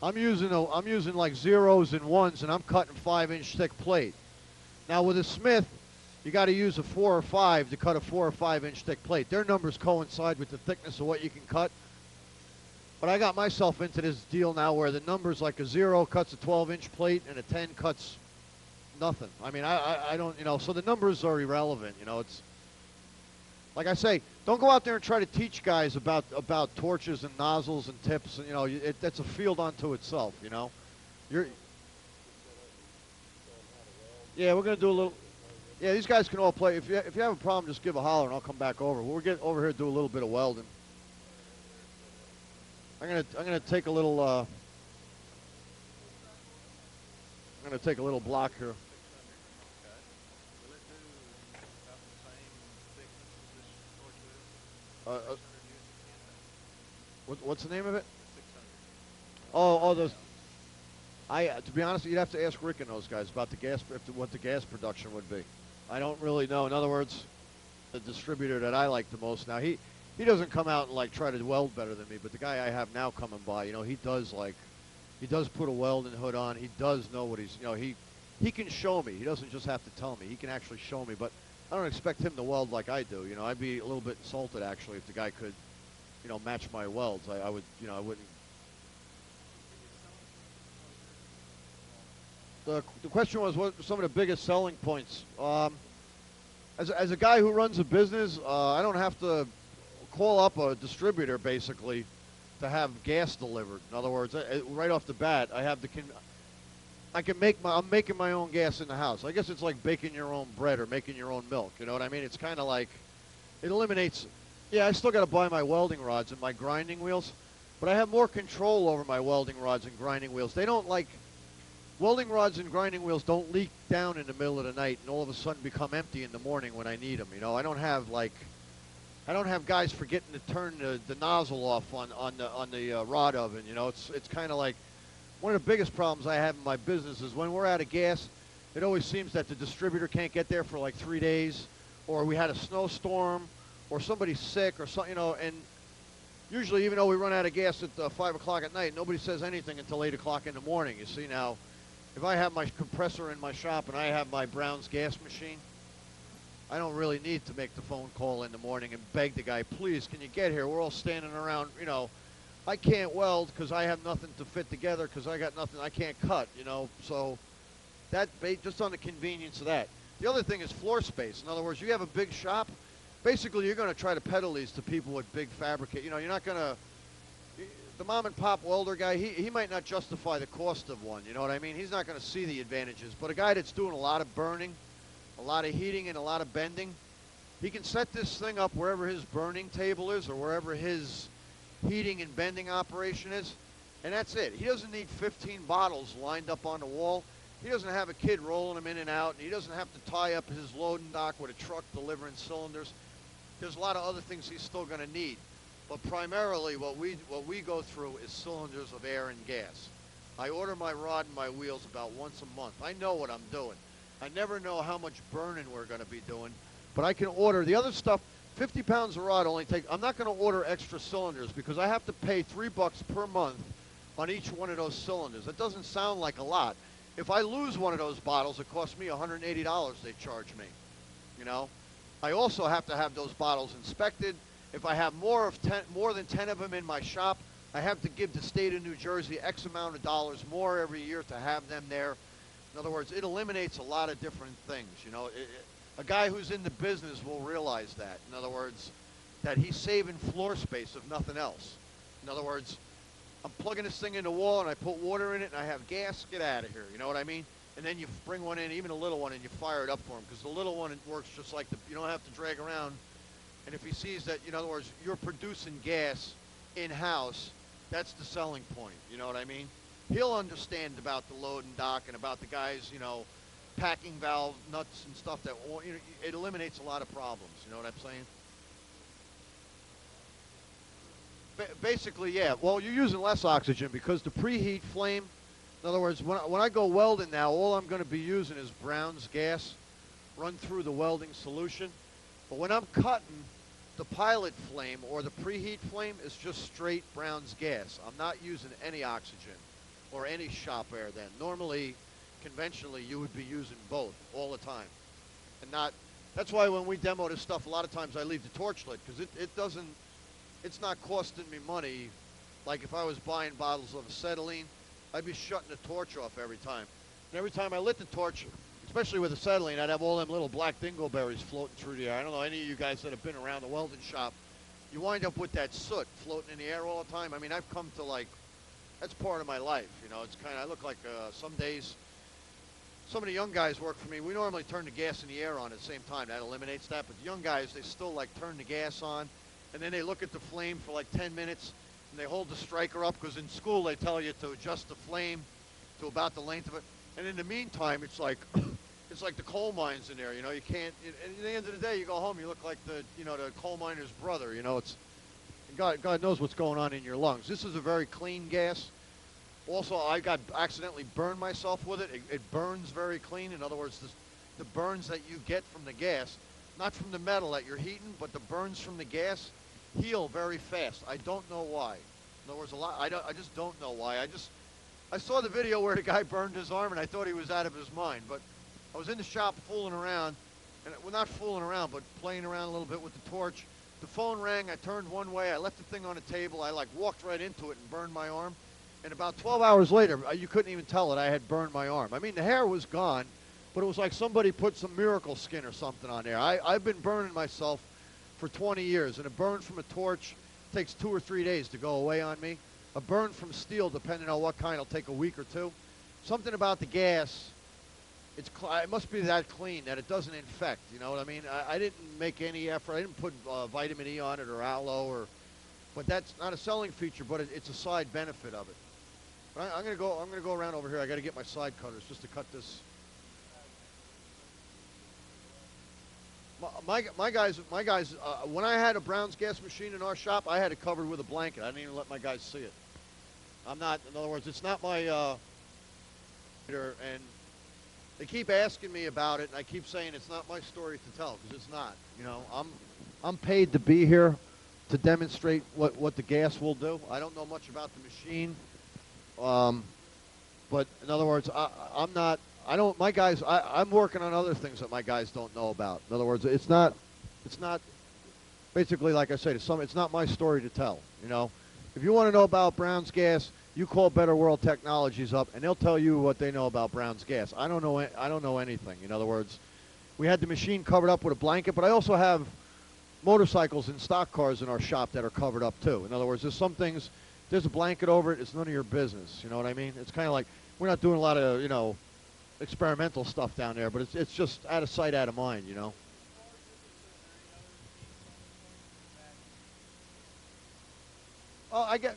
I'm using like zeros and ones, and I'm cutting 5 inch thick plate. Now, with a Smith, you got to use a 4 or 5 to cut a 4 or 5 inch thick plate. Their numbers coincide with the thickness of what you can cut. But I got myself into this deal now where the numbers, like a 0 cuts a 12 inch plate and a 10 cuts nothing. I mean, I don't, you know, so the numbers are irrelevant, you know. It's like I say, don't go out there and try to teach guys about torches and nozzles and tips, and, you know, that's a field unto itself, you know. Yeah, we're going to do a little, yeah, these guys can all play. If you have a problem, just give a holler and I'll come back over. We'll get over here and do a little bit of welding. I'm gonna take a little block here. What's the name of it? Oh, those. To be honest, you'd have to ask Rick and those guys about the gas, what the gas production would be. I don't really know. In other words, the distributor that I like the most now, he doesn't come out and like try to weld better than me, but the guy I have now coming by, you know, he does put a welding hood on. He does know what he's, you know, he can show me. He doesn't just have to tell me. He can actually show me, but I don't expect him to weld like I do. You know, I'd be a little bit insulted actually if the guy could, you know, match my welds. I would, you know, I wouldn't. The question was, what are some of the biggest selling points? As a guy who runs a business, I don't have to call up a distributor basically to have gas delivered. In other words, right off the bat, I'm making my own gas in the house. I guess it's like baking your own bread or making your own milk. You know what I mean? It's kind of like, It eliminates. Yeah, I still got to buy my welding rods and my grinding wheels, but I have more control over my welding rods and grinding wheels. They don't like welding rods and grinding wheels don't leak down in the middle of the night and all of a sudden become empty in the morning when I need them. You know, I don't have guys forgetting to turn the nozzle off on the rod oven. You know, it's kind of like one of the biggest problems I have in my business is when we're out of gas. It always seems that the distributor can't get there for like 3 days, or we had a snowstorm, or somebody's sick, or something. You know, and usually, even though we run out of gas at 5 o'clock at night, nobody says anything until 8 o'clock in the morning. You see now. If I have my compressor in my shop and I have my Brown's gas machine, I don't really need to make the phone call in the morning and beg the guy, please, can you get here? We're all standing around, you know. I can't weld because I have nothing to fit together because I got nothing, I can't cut, you know. So that, just on the convenience of that. The other thing is floor space. In other words, you have a big shop, basically you're going to try to peddle these to people with big fabricate. You know, you're not going to, the mom and pop welder guy, he might not justify the cost of one, you know what I mean? He's not going to see the advantages. But a guy that's doing a lot of burning, a lot of heating, and a lot of bending, he can set this thing up wherever his burning table is or wherever his heating and bending operation is, and that's it. He doesn't need 15 bottles lined up on the wall. He doesn't have a kid rolling them in and out, and he doesn't have to tie up his loading dock with a truck delivering cylinders. There's a lot of other things he's still going to need. But primarily what we go through is cylinders of air and gas. I order my rod and my wheels about once a month. I know what I'm doing. I never know how much burning we're going to be doing, but I can order the other stuff. 50 pounds of rod only take. I'm not going to order extra cylinders because I have to pay $3 per month on each one of those cylinders. That doesn't sound like a lot. If I lose one of those bottles, it costs me $180 they charge me. You know, I also have to have those bottles inspected. If I have more than 10 of them in my shop, I have to give the state of New Jersey X amount of dollars more every year to have them there. In other words, it eliminates a lot of different things. You know, a guy who's in the business will realize that. In other words, that he's saving floor space if nothing else. In other words, I'm plugging this thing in the wall and I put water in it and I have gas. Get out of here. You know what I mean? And then you bring one in, even a little one, and you fire it up for him because the little one, it works just like you don't have to drag around. And if he sees that, in other words, you're producing gas in-house, that's the selling point. You know what I mean? He'll understand about the loading dock and about the guys, you know, packing valve nuts and stuff that, you know, it eliminates a lot of problems. You know what I'm saying? Basically, yeah. Well, you're using less oxygen because the preheat flame, in other words, when I go welding now, all I'm going to be using is Brown's gas run through the welding solution. But when I'm cutting, the pilot flame or the preheat flame is just straight Brown's gas. I'm not using any oxygen or any shop air then. Normally, conventionally, you would be using both all the time. And not, that's why when we demo this stuff, a lot of times I leave the torch lit because it's not costing me money. Like if I was buying bottles of acetylene, I'd be shutting the torch off every time. And every time I lit the torch, especially with acetylene, I'd have all them little black dingleberries floating through the air. I don't know, any of you guys that have been around the welding shop, you wind up with that soot floating in the air all the time. I mean, I've come to like, that's part of my life, you know. It's kind of, I look like some days, some of the young guys work for me. We normally turn the gas and the air on at the same time. That eliminates that. But the young guys, they still like turn the gas on, and then they look at the flame for like 10 minutes, and they hold the striker up because in school they tell you to adjust the flame to about the length of it. And in the meantime, it's like it's like the coal mines in there. You know, you can't. At the end of the day, you go home, you look like the coal miner's brother. You know, it's God knows what's going on in your lungs. This is a very clean gas. Also, I got accidentally burned myself with it. It burns very clean. In other words, the burns that you get from the gas, not from the metal that you're heating, but the burns from the gas heal very fast. I don't know why. In other words, I just don't know why. I saw the video where the guy burned his arm, and I thought he was out of his mind. But I was in the shop fooling around, and well, not fooling around, but playing around a little bit with the torch. The phone rang. I turned one way. I left the thing on the table. I like walked right into it and burned my arm. And about 12 hours later, you couldn't even tell that I had burned my arm. I mean, the hair was gone, but it was like somebody put some miracle skin or something on there. I've been burning myself for 20 years, and a burn from a torch takes 2 or 3 days to go away on me. A burn from steel, depending on what kind, will take a week or two. Something about the gas, it must be that clean that it doesn't infect. You know what I mean? I didn't make any effort. I didn't put vitamin E on it or aloe but that's not a selling feature, but it's a side benefit of it. But I'm gonna go around over here. I got to get my side cutters just to cut this. My guys. When I had a Brown's gas machine in our shop, I had it covered with a blanket. I didn't even let my guys see it. I'm not. In other words, it's not my. And they keep asking me about it, and I keep saying it's not my story to tell because it's not. You know, I'm paid to be here to demonstrate what the gas will do. I don't know much about the machine, but in other words, I'm not. I don't. My guys. I'm working on other things that my guys don't know about. In other words, it's not. Basically, like I said, it's not my story to tell. You know, if you want to know about Brown's gas, you call Better World Technologies up, and they'll tell you what they know about Brown's gas. I don't know anything. In other words, we had the machine covered up with a blanket, but I also have motorcycles and stock cars in our shop that are covered up too. In other words, there's some things. There's a blanket over it. It's none of your business. You know what I mean? It's kind of like we're not doing a lot of experimental stuff down there, but it's just out of sight, out of mind. You know. Oh, I get.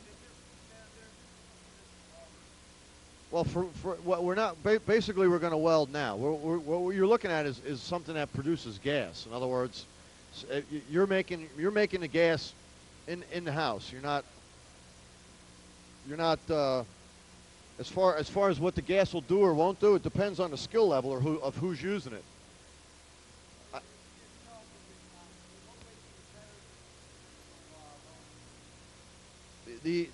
Well, for what we're not basically we're going to weld now. What you're looking at is something that produces gas. In other words, you're making the gas in the house. You're not as far as what the gas will do or won't do. It depends on the skill level or who's using it. The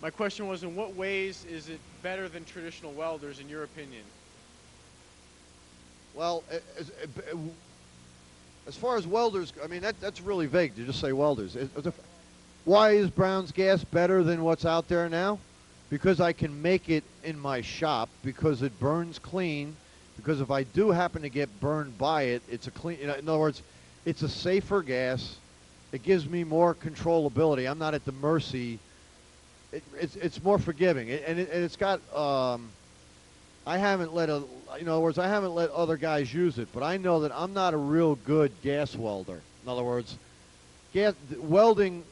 My question was, in what ways is it better than traditional welders, in your opinion? Well, as far as welders, I mean, that's really vague to just say welders. Why is Brown's gas better than what's out there now? Because I can make it in my shop, because it burns clean, because if I do happen to get burned by it, it's a clean, in other words, it's a safer gas. It gives me more controllability. I'm not at the mercy. It's more forgiving, and it's got. I haven't let in other words, I haven't let other guys use it, but I know that I'm not a real good gas welder. In other words, welding,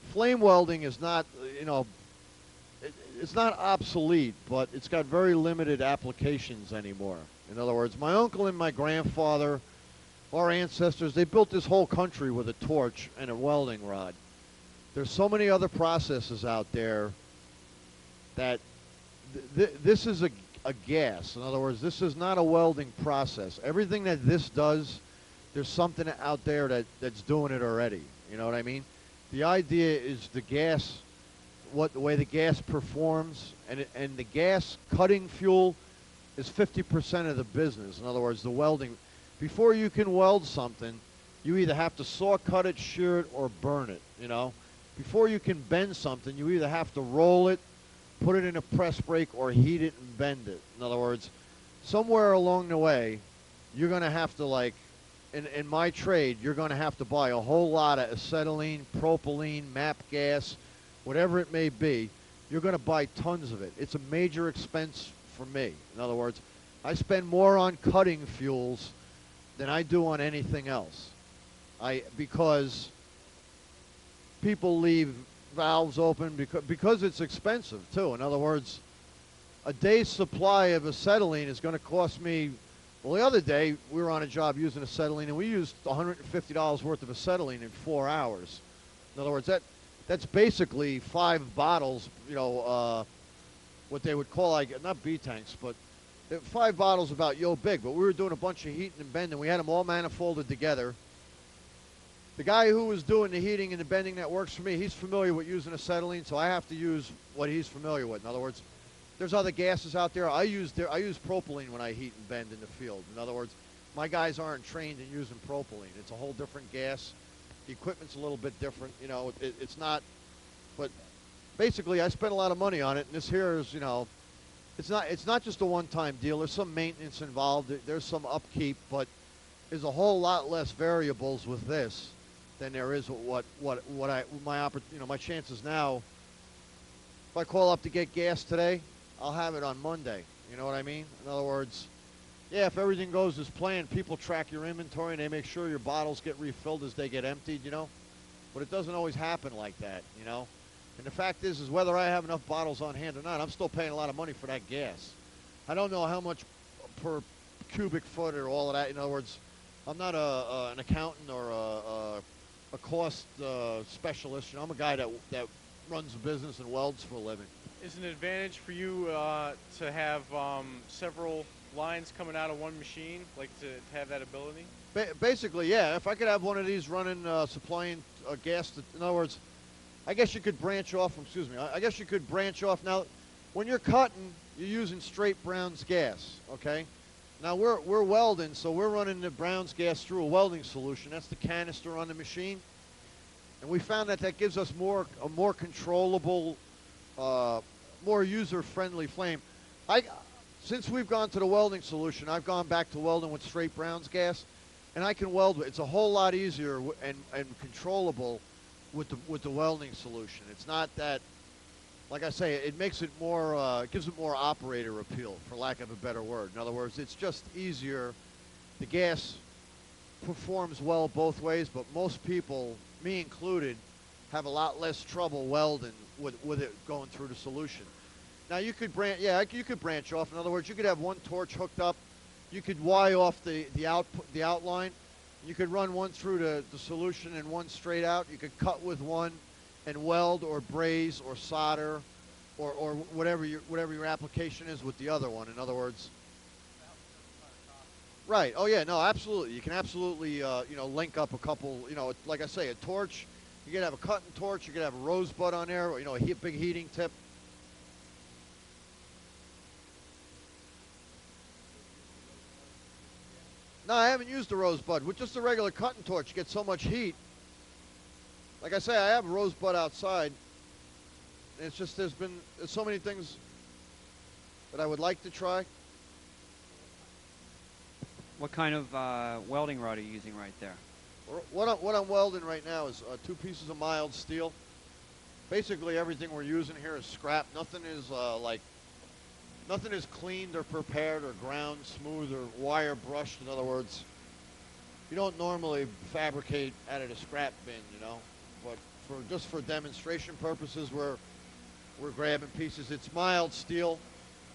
flame welding is not, it's not obsolete, but it's got very limited applications anymore. In other words, my uncle and my grandfather, our ancestors, they built this whole country with a torch and a welding rod. There's so many other processes out there that this is a gas. In other words, this is not a welding process. Everything that this does, there's something out there that's doing it already. You know what I mean? The idea is the gas, the way the gas performs, and the gas cutting fuel is 50% of the business. In other words, the welding. Before you can weld something, you either have to saw cut it, shear it, or burn it. Before you can bend something, you either have to roll it, put it in a press brake, or heat it and bend it. In other words, somewhere along the way, you're going to have to, in my trade, you're going to have to buy a whole lot of acetylene, propylene, MAP gas, whatever it may be. You're going to buy tons of it. It's a major expense for me. In other words, I spend more on cutting fuels than I do on anything else. Because people leave valves open because it's expensive too. In other words, a day's supply of acetylene is going to cost me. Well, the other day we were on a job using acetylene, and we used $150 worth of acetylene in 4 hours. In other words, that's basically 5 bottles. What they would call not B tanks, but 5 bottles about yo big. But we were doing a bunch of heating and bending. We had them all manifolded together. The guy who was doing the heating and the bending that works for me, he's familiar with using acetylene, so I have to use what he's familiar with. In other words, there's other gases out there. I use propylene when I heat and bend in the field. In other words, my guys aren't trained in using propylene. It's a whole different gas. The equipment's a little bit different. It's not. But basically, I spent a lot of money on it, and this here is, it's not just a one-time deal. There's some maintenance involved. There's some upkeep, but there's a whole lot less variables with this than there is my chances now if I call up to get gas today, I'll have it on Monday. You know what I mean? In other words, yeah, if everything goes as planned, people track your inventory and they make sure your bottles get refilled as they get emptied, you know? But it doesn't always happen like that, you know? And the fact is whether I have enough bottles on hand or not, I'm still paying a lot of money for that gas. I don't know how much per cubic foot or all of that. In other words, I'm not an accountant or a cost specialist. You know, I'm a guy that runs a business and welds for a living. Is it an advantage for you to have several lines coming out of one machine, like to have that ability? Basically, yeah. If I could have one of these running, supplying gas, in other words, I guess you could branch off. Excuse me. I guess you could branch off. Now, when you're cutting, you're using straight Brown's gas. Okay. Now we're welding, so we're running the Brown's gas through a welding solution. That's the canister on the machine, and we found that gives us a more controllable, more user-friendly flame. Since we've gone to the welding solution, I've gone back to welding with straight Brown's gas, and I can weld. It's a whole lot easier and controllable with the welding solution. It's not that, like I say, it makes it more, it gives it more operator appeal, for lack of a better word. In other words, it's just easier. The gas performs well both ways, but most people, me included, have a lot less trouble welding with it going through the solution. Now you could you could branch off. In other words, you could have one torch hooked up. You could wire off the outline. You could run one through the solution and one straight out. You could cut with one and weld or braze or solder or whatever your application is with the other one. In other words, right. Oh yeah, no, absolutely. You can absolutely link up a couple. Like I say, a torch. You could have a cutting torch. You could have a rosebud on there. Or, a big heating tip. No, I haven't used the rosebud. With just a regular cutting torch, you get so much heat. Like I say, I have a rosebud outside. It's just there's so many things that I would like to try. What kind of welding rod are you using right there? What I'm welding right now is 2 pieces of mild steel. Basically, everything we're using here is scrap. Nothing is cleaned or prepared or ground smooth or wire brushed. In other words, you don't normally fabricate out of the scrap bin, But just for demonstration purposes, we're grabbing pieces. It's mild steel.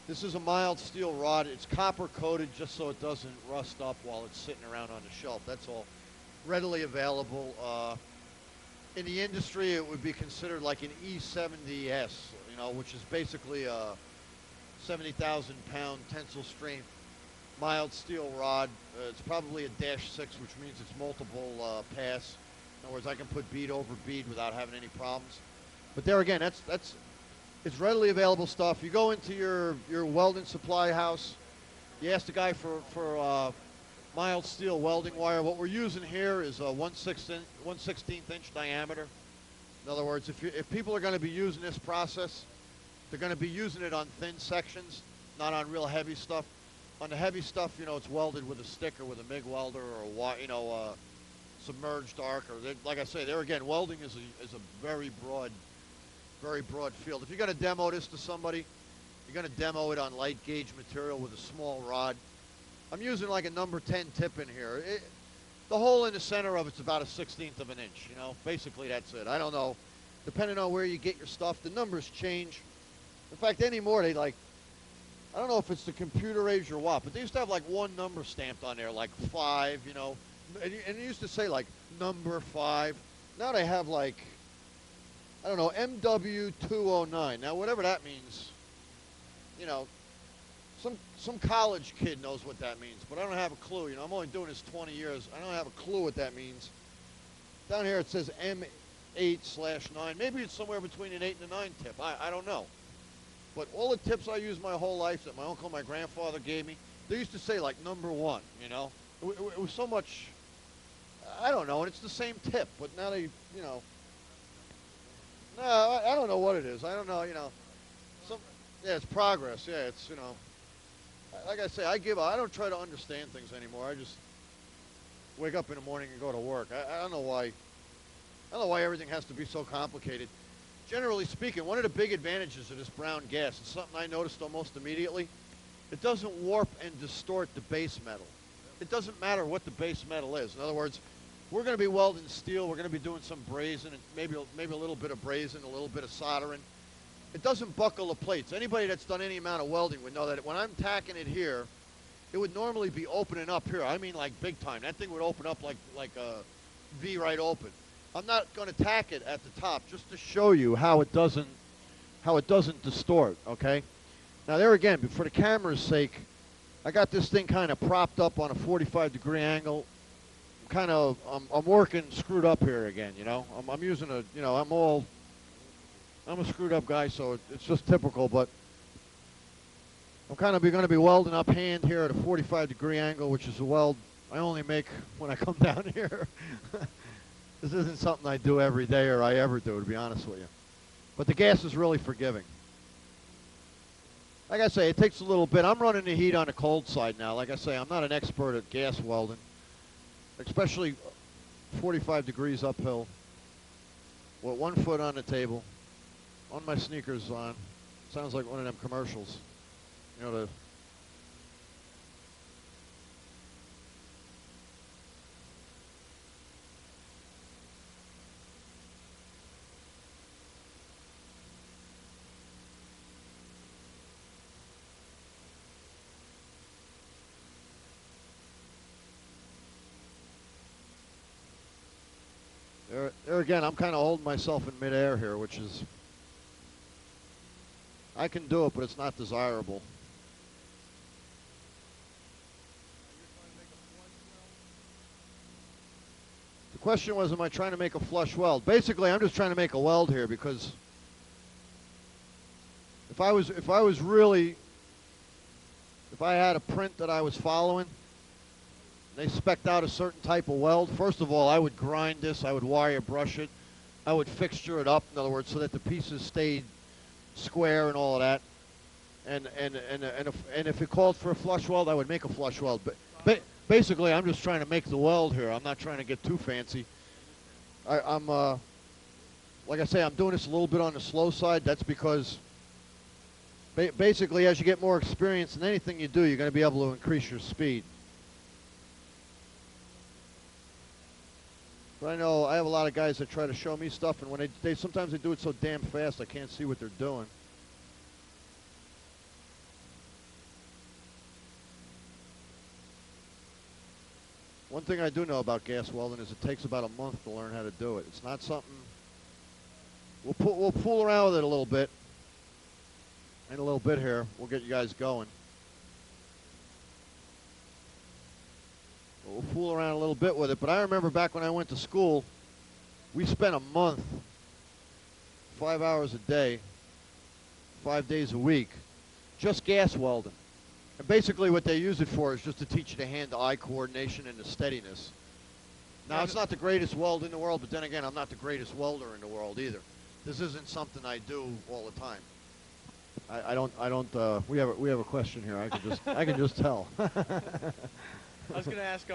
This is a mild steel rod. It's copper coated just so it doesn't rust up while it's sitting around on the shelf. That's all. Readily available. In the industry, it would be considered like an E70S, which is basically a 70,000-pound tensile strength mild steel rod. It's probably a -6, which means it's multiple pass. In other words, I can put bead over bead without having any problems. But there again, it's readily available stuff. You go into your welding supply house, you ask the guy for mild steel welding wire. What we're using here is a 1/16 inch diameter. In other words, if people are going to be using this process, they're going to be using it on thin sections, not on real heavy stuff. On the heavy stuff, it's welded with a stick or with a MIG welder or a submerged arc. Or like I say, there again, welding is a very broad field. If you're going to demo this to somebody, you're going to demo it on light gauge material with a small rod. I'm using like a number 10 tip in here. The hole in the center of it's about a 1/16 of an inch. Basically that's it. I don't know. Depending on where you get your stuff, the numbers change. In fact, anymore I don't know if it's the computer age or what, but they used to have like one number stamped on there, like 5, and it used to say like number 5. Now they have like, I don't know, MW209. Now whatever that means, some college kid knows what that means, but I don't have a clue. I'm only doing this 20 years. I don't have a clue what that means. Down here it says M8/9. Maybe it's somewhere between an 8 and a 9 tip. I don't know. But all the tips I used my whole life that my uncle and my grandfather gave me, they used to say like number 1, It was so much, I don't know, and it's the same tip, but now they, no, I don't know what it is. I don't know, it's progress. Yeah, it's, like I say, I don't try to understand things anymore. I just wake up in the morning and go to work. I don't know why everything has to be so complicated. generally speaking, one of the big advantages of this brown gas, and something I noticed almost immediately, it doesn't warp and distort the base metal. It doesn't matter what the base metal is. In other words, we're going to be welding steel. We're going to be doing some brazing, and maybe a little bit of brazing, a little bit of soldering. It doesn't buckle the plates. Anybody that's done any amount of welding would know that when I'm tacking it here, it would normally be opening up here. I mean, like big time. That thing would open up like a V right open. I'm not going to tack it at the top just to show you how it doesn't distort. Okay. Now there again, for the camera's sake, I got this thing kind of propped up on a 45-degree angle. I'm working screwed up here again. You know, I'm using a, you know, I'm a screwed up guy, so it's just typical. But I'm kind of going to be welding up hand here at a 45-degree angle, which is a weld I only make when I come down here. This isn't something I do every day or I ever do, to be honest with you. But the gas is really forgiving. Like I say, it takes a little bit. I'm running the heat on the cold side now. Like I say, I'm not an expert at gas welding, especially 45 degrees uphill with 1 foot on the table, on my sneakers on. Sounds like one of them commercials. You know, there again, I'm kind of holding myself in midair here, which is, I can do it, but it's not desirable. The question was, am I trying to make a flush weld? Basically, I'm just trying to make a weld here because if I had a print that I was following, they spec'd out a certain type of weld. First of all, I would grind this. I would wire brush it. I would fixture it up, in other words, so that the pieces stayed square and all of that. And if it called for a flush weld, I would make a flush weld. But basically, I'm just trying to make the weld here. I'm not trying to get too fancy. I'm like I say, I'm doing this a little bit on the slow side. That's because basically, as you get more experience in anything you do, you're going to be able to increase your speed. But I know I have a lot of guys that try to show me stuff, and when they sometimes they do it so damn fast, I can't see what they're doing. One thing I do know about gas welding is it takes about a month to learn how to do it. It's not something. We'll fool around with it a little bit. In a little bit here, we'll get you guys going. We'll fool around a little bit with it, but I remember back when I went to school, we spent a month, 5 hours a day, 5 days a week, just gas welding. And basically what they use it for is just to teach you the hand-to-eye coordination and the steadiness. Now, it's not the greatest weld in the world, but then again, I'm not the greatest welder in the world either. This isn't something I do all the time. We have a question here. I can just tell. I was going to ask,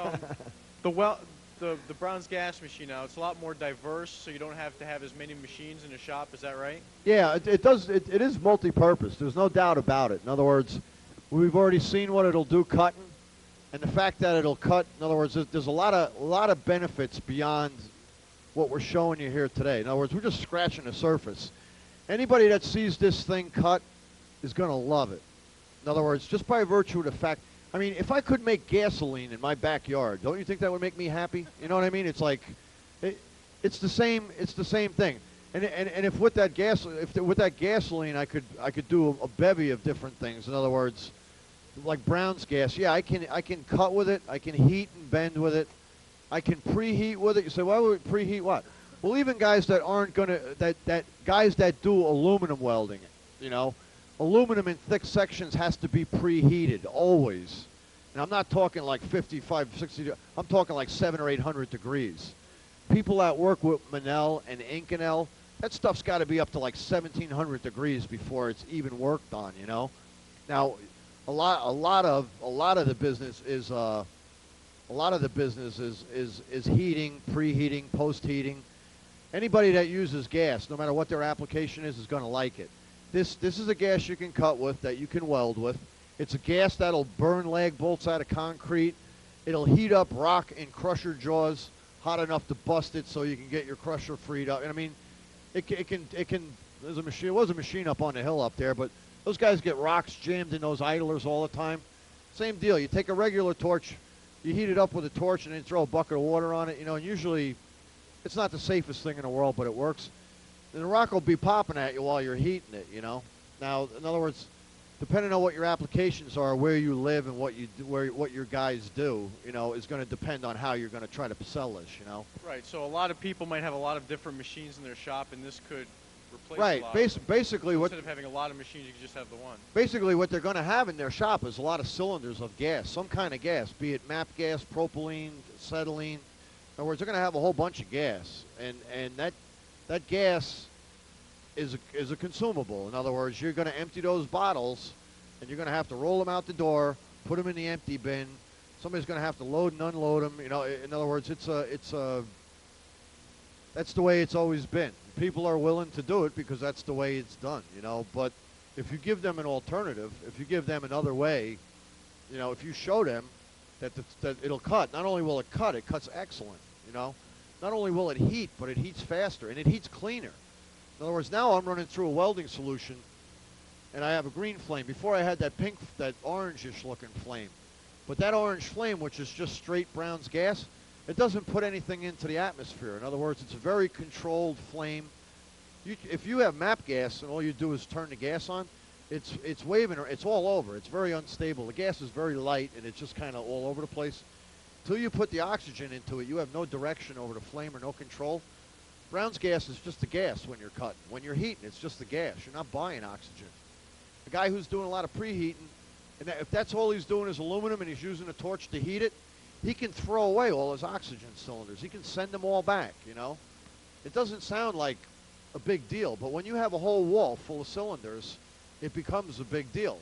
the Brown's gas machine now, it's a lot more diverse, so you don't have to have as many machines in the shop. Is that right? Yeah, it is multi-purpose. There's no doubt about it. In other words, we've already seen what it'll do cutting, and the fact that it'll cut. In other words, there's a lot of benefits beyond what we're showing you here today. In other words, we're just scratching the surface. Anybody that sees this thing cut is going to love it. In other words, just by virtue of the fact. I mean, if I could make gasoline in my backyard, don't you think that would make me happy? You know what I mean? It's like, it's the same thing. And if with that gasoline, I could do a bevy of different things. In other words, like Brown's gas, yeah, I can cut with it, I can heat and bend with it, I can preheat with it. You say, why would we preheat what? Well, even guys that aren't gonna guys that do aluminum welding, you know. Aluminum in thick sections has to be preheated, always. And I'm not talking like 55, 60, I'm talking like 700 or 800 degrees. People that work with Manel and Inconel, that stuff's got to be up to like 1700 degrees before it's even worked on, you know? Now, a lot of the business is heating, preheating, post-heating. Anybody that uses gas, no matter what their application is going to like it. This is a gas you can cut with, that you can weld with. It's a gas that'll burn lag bolts out of concrete. It'll heat up rock in crusher jaws hot enough to bust it so you can get your crusher freed up. And I mean, it can. There's a machine. There was a machine up on the hill up there, but those guys get rocks jammed in those idlers all the time. Same deal. You take a regular torch, you heat it up with a torch, and then throw a bucket of water on it. You know, and usually it's not the safest thing in the world, but it works. And the rock will be popping at you while you're heating it. You know. Now, in other words, depending on what your applications are, where you live, and what you do, what your guys do, you know, is going to depend on how you're going to try to sell this. You know. Right. So a lot of people might have a lot of different machines in their shop, and this could replace Right. a lot of them. Basically, Instead of having a lot of machines, you can just have the one. Basically, what they're going to have in their shop is a lot of cylinders of gas, some kind of gas, be it MAP gas, propylene, acetylene. In other words, they're going to have a whole bunch of gas, and that gas is a consumable. In other words, you're going to empty those bottles, and you're going to have to roll them out the door, put them in the empty bin. Somebody's going to have to load and unload them. You know, in other words, that's the way it's always been. People are willing to do it because that's the way it's done, you know. But if you give them an alternative, if you give them another way, you know, if you show them that it'll cut, not only will it cut, it cuts excellent, you know. Not only will it heat, but it heats faster, and it heats cleaner. In other words, now I'm running through a welding solution, and I have a green flame. Before I had that orangish looking flame. But that orange flame, which is just straight Brown's gas, it doesn't put anything into the atmosphere. In other words, it's a very controlled flame. If you have MAP gas and all you do is turn the gas on, it's waving, it's all over. It's very unstable. The gas is very light, and it's just kind of all over the place. Until you put the oxygen into it, you have no direction over the flame or no control. Brown's gas is just the gas when you're cutting. When you're heating, it's just the gas. You're not buying oxygen. The guy who's doing a lot of preheating, and if that's all he's doing is aluminum and he's using a torch to heat it, he can throw away all his oxygen cylinders. He can send them all back, you know. It doesn't sound like a big deal, but when you have a whole wall full of cylinders, it becomes a big deal.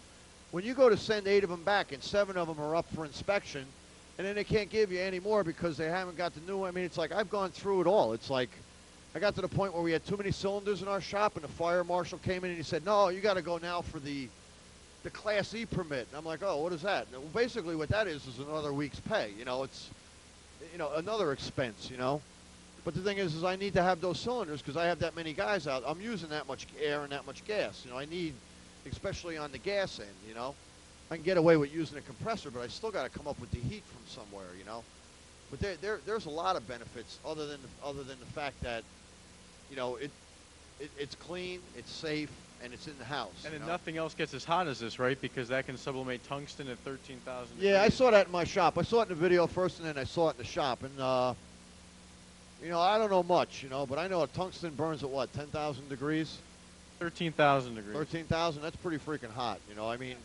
When you go to send 8 of them back and 7 of them are up for inspection, and then they can't give you any more because they haven't got the new one. I mean, it's like I've gone through it all. It's like I got to the point where we had too many cylinders in our shop, and the fire marshal came in and he said, no, you got to go now for the Class E permit. And I'm like, oh, what is that? Well, basically what that is another week's pay. You know, it's, you know, another expense, you know. But the thing is I need to have those cylinders because I have that many guys out. I'm using that much air and that much gas. You know, I need, especially on the gas end, you know. I can get away with using a compressor, but I still got to come up with the heat from somewhere, you know. But there's a lot of benefits other than the fact that, you know, it's clean, it's safe, and it's in the house. And then nothing else gets as hot as this, right? Because that can sublimate tungsten at 13,000 degrees. Yeah, I saw that in my shop. I saw it in the video first, and then I saw it in the shop. And, you know, I don't know much, you know, but I know a tungsten burns at what, 10,000 degrees? 13,000 degrees. 13,000? That's pretty freaking hot, you know. I mean,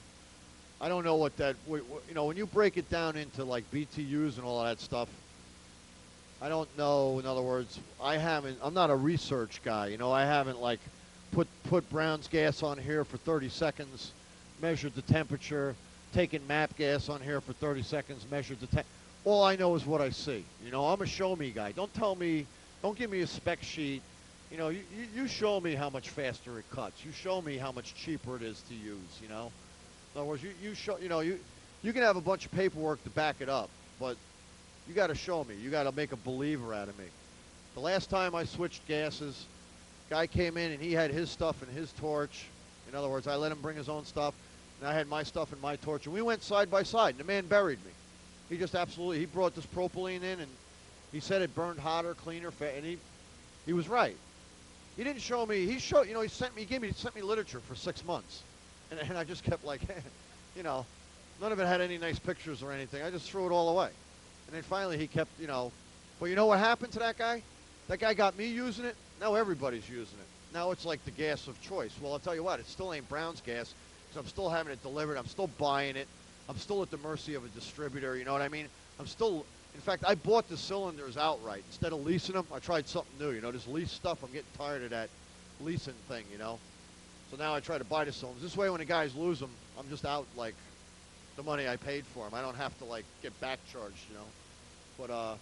I don't know what that, you know, when you break it down into, like, BTUs and all of that stuff, I don't know. In other words, I'm not a research guy, you know. I haven't, like, put Brown's gas on here for 30 seconds, measured the temperature, taken MAP gas on here for 30 seconds, measured the temperature. All I know is what I see. You know, I'm a show me guy. Don't give me a spec sheet. You know, you show me how much faster it cuts. You show me how much cheaper it is to use, you know. In other words, you can have a bunch of paperwork to back it up, but you got to show me. You got to make a believer out of me. The last time I switched gases, guy came in and he had his stuff in his torch. In other words, I let him bring his own stuff, and I had my stuff in my torch, and we went side by side, and the man buried me. He just absolutely, he brought this propylene in, and he said it burned hotter, cleaner, and he was right. He didn't show me, he sent me literature for 6 months, and I just kept like, you know, none of it had any nice pictures or anything. I just threw it all away. And then finally he kept, you know, but you know what happened to that guy? That guy got me using it. Now everybody's using it. Now it's like the gas of choice. Well, I'll tell you what, it still ain't Brown's gas because I'm still having it delivered. I'm still buying it. I'm still at the mercy of a distributor, you know what I mean? In fact, I bought the cylinders outright. Instead of leasing them, I tried something new, you know, this lease stuff. I'm getting tired of that leasing thing, you know? So now I try to buy the cylinders. This way when the guys lose them, I'm just out, like, the money I paid for them. I don't have to, like, get back charged, you know? But,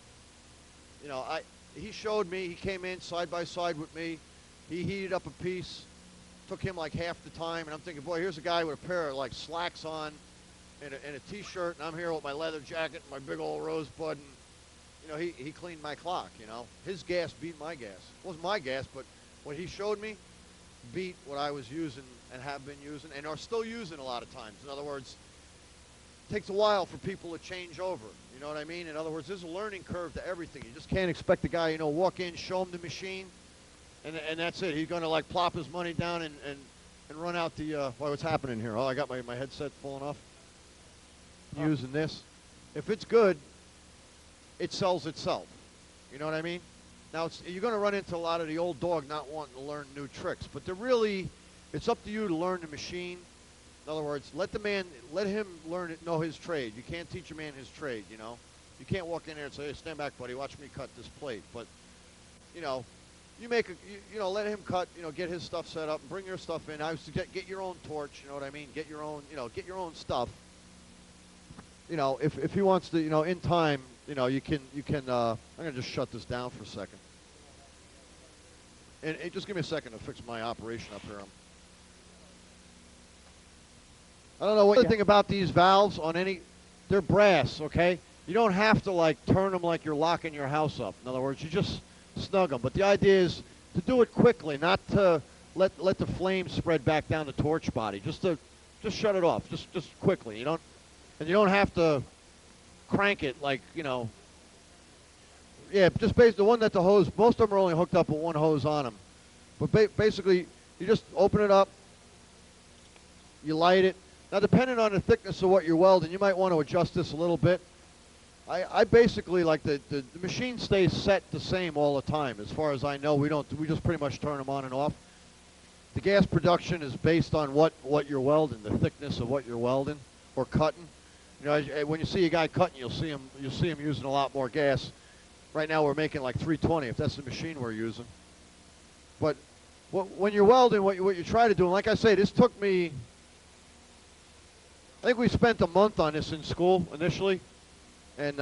you know, he showed me. He came in side by side with me. He heated up a piece. Took him like half the time, and I'm thinking, boy, here's a guy with a pair of like slacks on and a t-shirt, and I'm here with my leather jacket and my big old rosebud, and he cleaned my clock. His gas beat my gas. It wasn't my gas, but what he showed me beat what I was using and have been using and are still using a lot of times. In other words, it takes a while for people to change over. You know what I mean? In other words, there's a learning curve to everything. You just can't expect the guy, walk in, show him the machine, and that's it. He's going to like plop his money down and run out the, what's happening here? Oh, I got my headset falling off. Using this. If it's good, it sells itself. You know what I mean? Now, you're going to run into a lot of the old dog not wanting to learn new tricks, but it's up to you to learn the machine. In other words, let him know his trade. You can't teach a man his trade, You can't walk in there and say, hey, stand back, buddy, watch me cut this plate. But, you make let him cut, get his stuff set up and bring your stuff in. I would suggest get your own torch, you know what I mean? Get your own, get your own stuff. If he wants to, in time, you can, I'm going to just shut this down for a second. And just give me a second to fix my operation up here. I don't know what you think about these valves they're brass, okay? You don't have to like turn them like you're locking your house up. In other words, you just snug them. But the idea is to do it quickly, not to let the flame spread back down the torch body. Just shut it off, just quickly. You don't have to crank it like, yeah, just basically the one that the hose, most of them are only hooked up with one hose on them. But basically, you just open it up, you light it. Now, depending on the thickness of what you're welding, you might want to adjust this a little bit. I basically, like the machine stays set the same all the time. As far as I know, we just pretty much turn them on and off. The gas production is based on what you're welding, the thickness of what you're welding or cutting. When you see a guy cutting, you'll see him using a lot more gas. Right now we're making like 320 if that's the machine we're using. But when you're welding, what you try to do, and like I say, this took me, I think we spent a month on this in school initially. And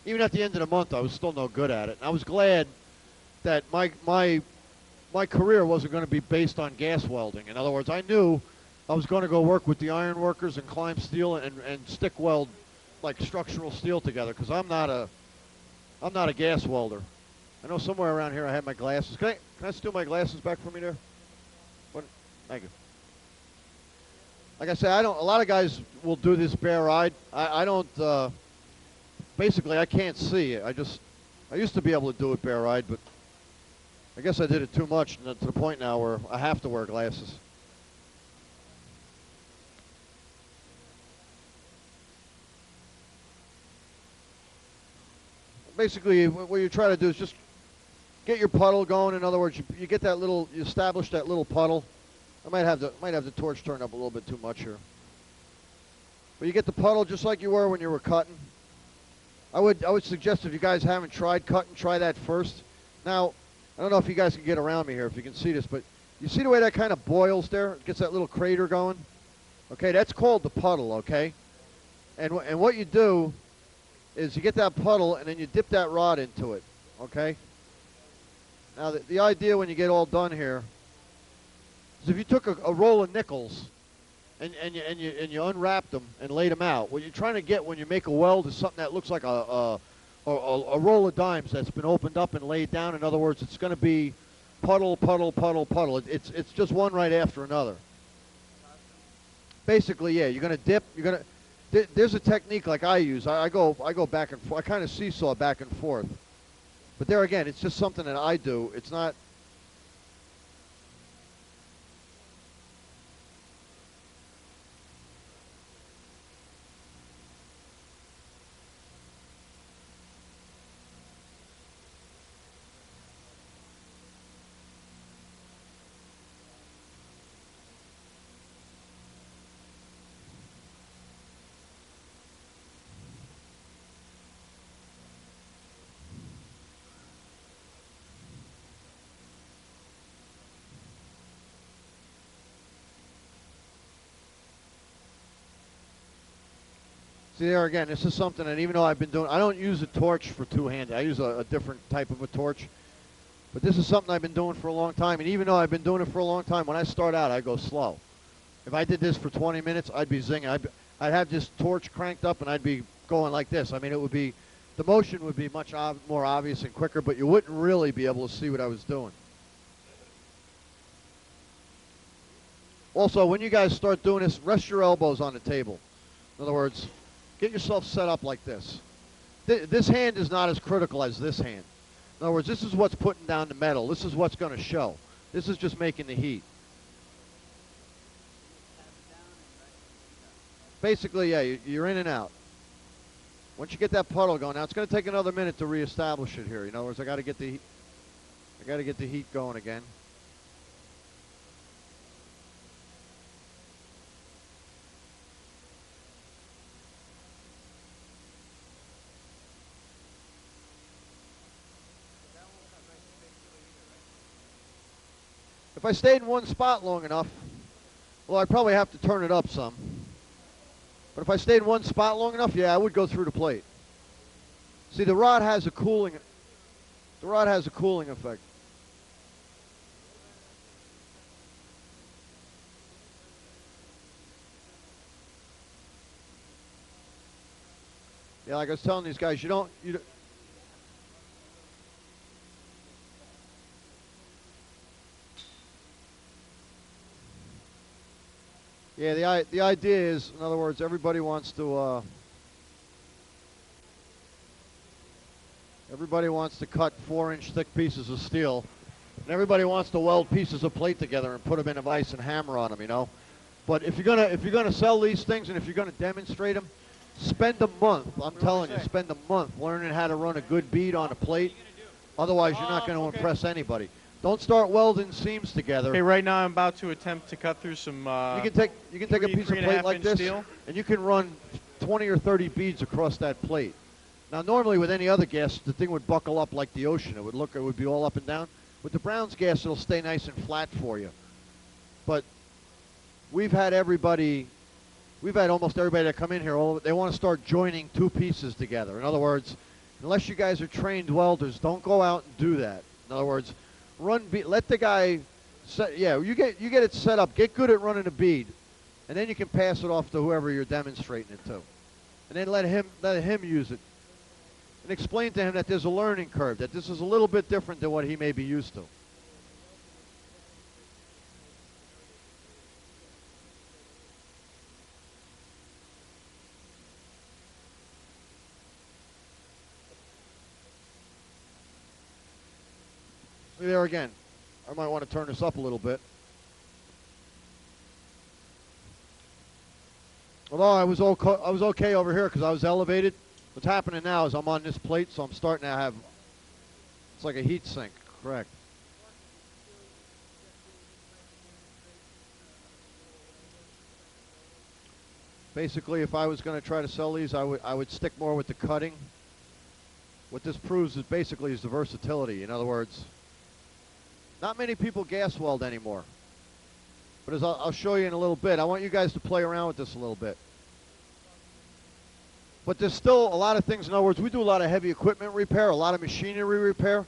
even at the end of the month, I was still no good at it. And I was glad that my career wasn't going to be based on gas welding. In other words, I knew I was going to go work with the iron workers and climb steel and stick weld like structural steel together because I'm not a gas welder. I know somewhere around here I have my glasses. Can I steal my glasses back from me there? What? Thank you. Like I say, a lot of guys will do this bare ride. I don't, basically I can't see. I used to be able to do it bare ride, but I guess I did it too much to the point now where I have to wear glasses. Basically, what you try to do is just get your puddle going. In other words, you get you establish that little puddle. I might have the torch turned up a little bit too much here. But you get the puddle just like you were when you were cutting. I would suggest if you guys haven't tried cutting, try that first. Now, I don't know if you guys can get around me here, if you can see this, but you see the way that kind of boils there? It gets that little crater going. Okay, that's called the puddle, okay? And what you do is you get that puddle and then you dip that rod into it, okay? Now, the idea when you get all done here is if you took a roll of nickels and you unwrapped them and laid them out, what you're trying to get when you make a weld is something that looks like a roll of dimes that's been opened up and laid down. In other words, it's going to be puddle, puddle, puddle, puddle. It's just one right after another. Basically, yeah, you're going to dip. There's a technique like I use. I go back and forth. I kind of seesaw back and forth. But there again, it's just something that I do. It's not. See there again, this is something that even though I've been doing, I don't use a torch for two-handed. I use a different type of a torch. But this is something I've been doing for a long time. And even though I've been doing it for a long time, when I start out, I go slow. If I did this for 20 minutes, I'd be zinging. I'd have this torch cranked up and I'd be going like this. I mean, it would be, the motion would be much more obvious and quicker, but you wouldn't really be able to see what I was doing. Also, when you guys start doing this, rest your elbows on the table. In other words, get yourself set up like this. This hand is not as critical as this hand. In other words, this is what's putting down the metal. This is what's going to show. This is just making the heat. Basically, yeah, you're in and out. Once you get that puddle going, now it's going to take another minute to reestablish it here. In other words, I got to get the heat going again. If I stayed in one spot long enough, well, I'd probably have to turn it up some. But if I stayed in one spot long enough, yeah, I would go through the plate. See, the rod has a cooling effect. Yeah, like I was telling these guys, you don't yeah, the idea is, in other words, everybody wants to cut 4-inch thick pieces of steel, and everybody wants to weld pieces of plate together and put them in a vise and hammer on them, you know. But if you're gonna sell these things and if you're gonna demonstrate them, spend a month. I'm telling you, spend a month learning how to run a good bead on a plate. Otherwise, you're not going to impress anybody. Don't start welding seams together. Okay, right now I'm about to attempt to cut through some. You can take a piece of plate like this, steel. and you can run 20 or 30 beads across that plate. Now, normally with any other gas, the thing would buckle up like the ocean. It would be all up and down. With the Brown's gas, it'll stay nice and flat for you. But we've had almost everybody that come in here. They want to start joining two pieces together. In other words, unless you guys are trained welders, don't go out and do that. In other words, let the guy set. Yeah, you get it set up. Get good at running a bead, and then you can pass it off to whoever you're demonstrating it to, and then let him use it, and explain to him that there's a learning curve. That this is a little bit different than what he may be used to. There again, I might want to turn this up a little bit. Although I was okay over here because I was elevated. What's happening now is I'm on this plate, so I'm starting to have, it's like a heat sink, correct. Basically, if I was going to try to sell these, I would stick more with the cutting. What this proves is basically the versatility. In other words, not many people gas weld anymore. But as I'll show you in a little bit, I want you guys to play around with this a little bit. But there's still a lot of things. In other words, we do a lot of heavy equipment repair, a lot of machinery repair.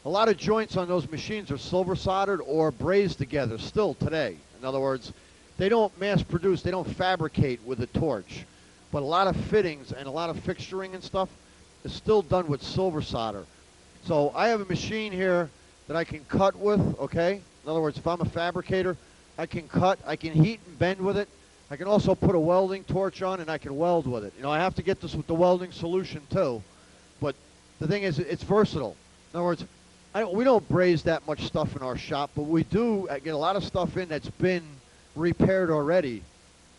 A lot of joints on those machines are silver soldered or brazed together still today. In other words, they don't mass produce, they don't fabricate with a torch. But a lot of fittings and a lot of fixturing and stuff is still done with silver solder. So I have a machine here that I can cut with, okay? In other words, if I'm a fabricator, I can cut, I can heat and bend with it. I can also put a welding torch on and I can weld with it. You know, I have to get this with the welding solution too. But the thing is, it's versatile. In other words, we don't braze that much stuff in our shop, but we do get a lot of stuff in that's been repaired already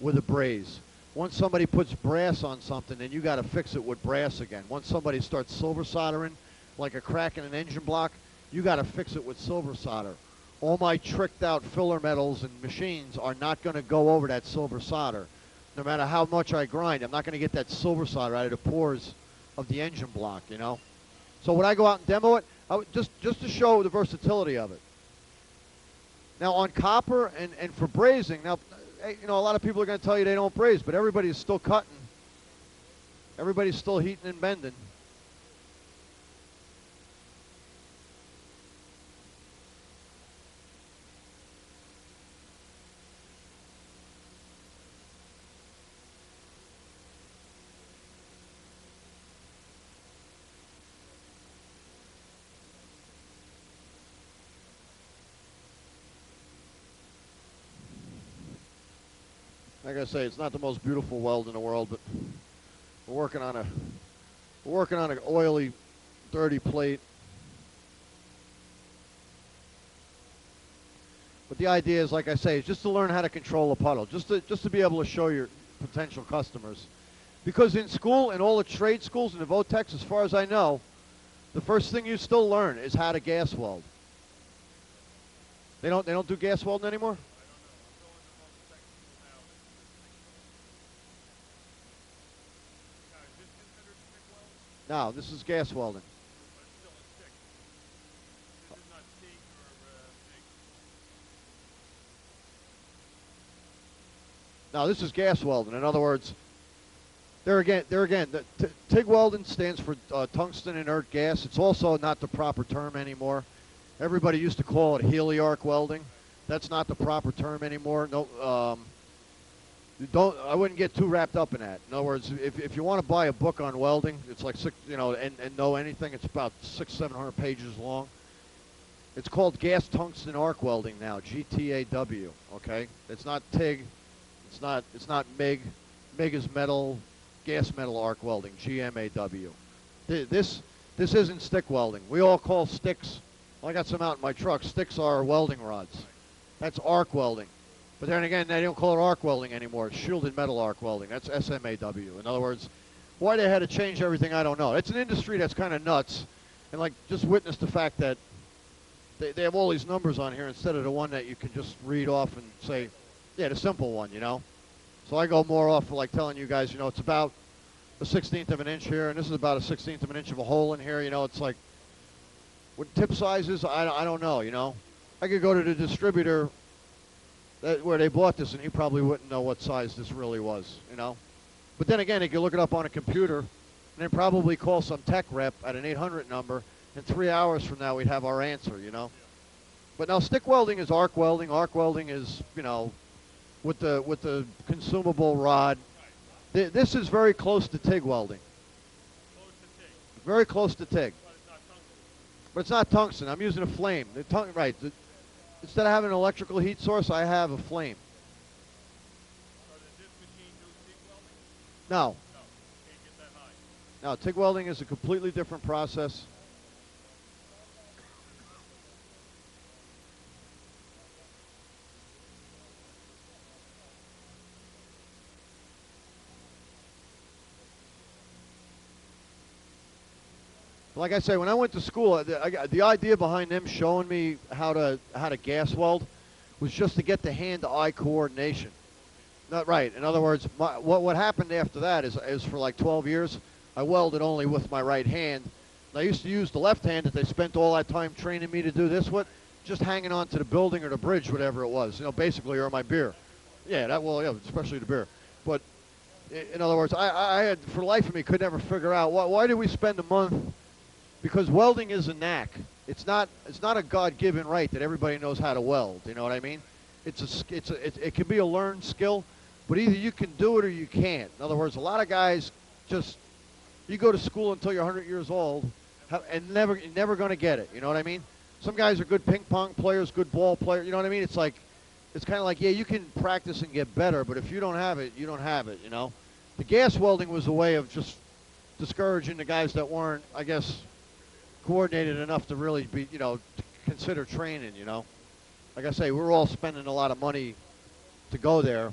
with a braze. Once somebody puts brass on something, then you got to fix it with brass again. Once somebody starts silver soldering, like a crack in an engine block, you got to fix it with silver solder. All my tricked out filler metals and machines are not going to go over that silver solder. No matter how much I grind, I'm not going to get that silver solder out of the pores of the engine block, you know. So when I go out and demo it, just to show the versatility of it. Now on copper and for brazing, now, you know, a lot of people are going to tell you they don't braze, but everybody is still cutting Everybody's still heating and bending. Like I say, it's not the most beautiful weld in the world, but we're working on an oily, dirty plate. But the idea is, like I say, is just to learn how to control a puddle, just to be able to show your potential customers. Because in school, in all the trade schools in the Votex, as far as I know, the first thing you still learn is how to gas weld. They don't do gas welding anymore? No, this is gas welding. No, this is gas welding. In other words, there again, TIG welding stands for tungsten inert gas. It's also not the proper term anymore. Everybody used to call it heliarc welding. That's not the proper term anymore. No, I wouldn't get too wrapped up in that. In other words, if you want to buy a book on welding, it's like and know anything, it's about 600-700 pages long. It's called gas tungsten arc welding now, GTAW. Okay, it's not TIG, it's not MIG. MIG is metal, gas metal arc welding, GMAW. This isn't stick welding. We all call sticks. Well, I got some out in my truck. Sticks are welding rods. That's arc welding. But then again, they don't call it arc welding anymore. It's shielded metal arc welding. That's SMAW. In other words, why they had to change everything, I don't know. It's an industry that's kind of nuts. And like, just witness the fact that they have all these numbers on here instead of the one that you can just read off and say, yeah, the simple one, you know. So I go more off like telling you guys, you know, it's about a 1/16 of an inch here, and this is about a 1/16 of an inch of a hole in here. You know, it's like, what tip sizes, I don't know, you know. I could go to the distributor where they bought this, and he probably wouldn't know what size this really was, you know. But then again, he could look it up on a computer, and then probably call some tech rep at an 800 number, and 3 hours from now we'd have our answer, you know. But now stick welding is arc welding. Arc welding is, you know, with the consumable rod. This is very close to TIG welding. Very close to TIG. But it's not tungsten. I'm using a flame. Instead of having an electrical heat source, I have a flame. No. No, TIG welding is a completely different process. Like I say, when I went to school, the idea behind them showing me how to gas weld was just to get the hand-to-eye coordination. Not right. In other words, what happened after that is for like 12 years, I welded only with my right hand. And I used to use the left hand that they spent all that time training me to do this with, just hanging on to the building or the bridge, whatever it was, you know, basically, or my beer. Yeah, especially the beer. But in other words, I had, for the life of me, could never figure out why did we spend a month. Because welding is a knack. It's not a God-given right that everybody knows how to weld. You know what I mean? It can be a learned skill, but either you can do it or you can't. In other words, a lot of guys you go to school until you're 100 years old, and you're never going to get it. You know what I mean? Some guys are good ping pong players, good ball players. You know what I mean? It's kind of like, yeah, you can practice and get better, but if you don't have it, you don't have it. You know, the gas welding was a way of just discouraging the guys that weren't, I guess, coordinated enough to really be, you know, to consider training, you know. Like I say, we're all spending a lot of money to go there.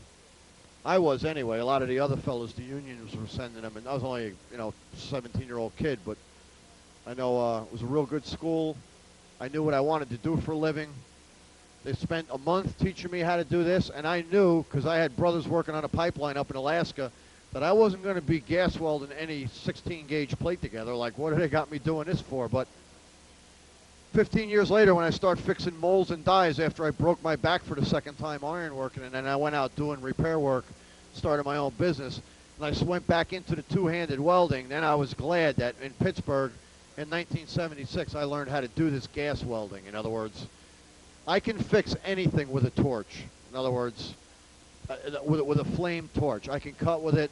I was anyway. A lot of the other fellows, the unions were sending them, and I was only, you know, 17-year-old kid, but I know it was a real good school. I knew what I wanted to do for a living. They spent a month teaching me how to do this, and I knew, because I had brothers working on a pipeline up in Alaska, that I wasn't going to be gas welding any 16-gauge plate together. Like, what have they got me doing this for? But 15 years later, when I started fixing molds and dies after I broke my back for the second time iron working, and then I went out doing repair work, started my own business, and I went back into the two-handed welding. Then I was glad that in Pittsburgh in 1976 I learned how to do this gas welding. In other words, I can fix anything with a torch. In other words, with a flame torch. I can cut with it.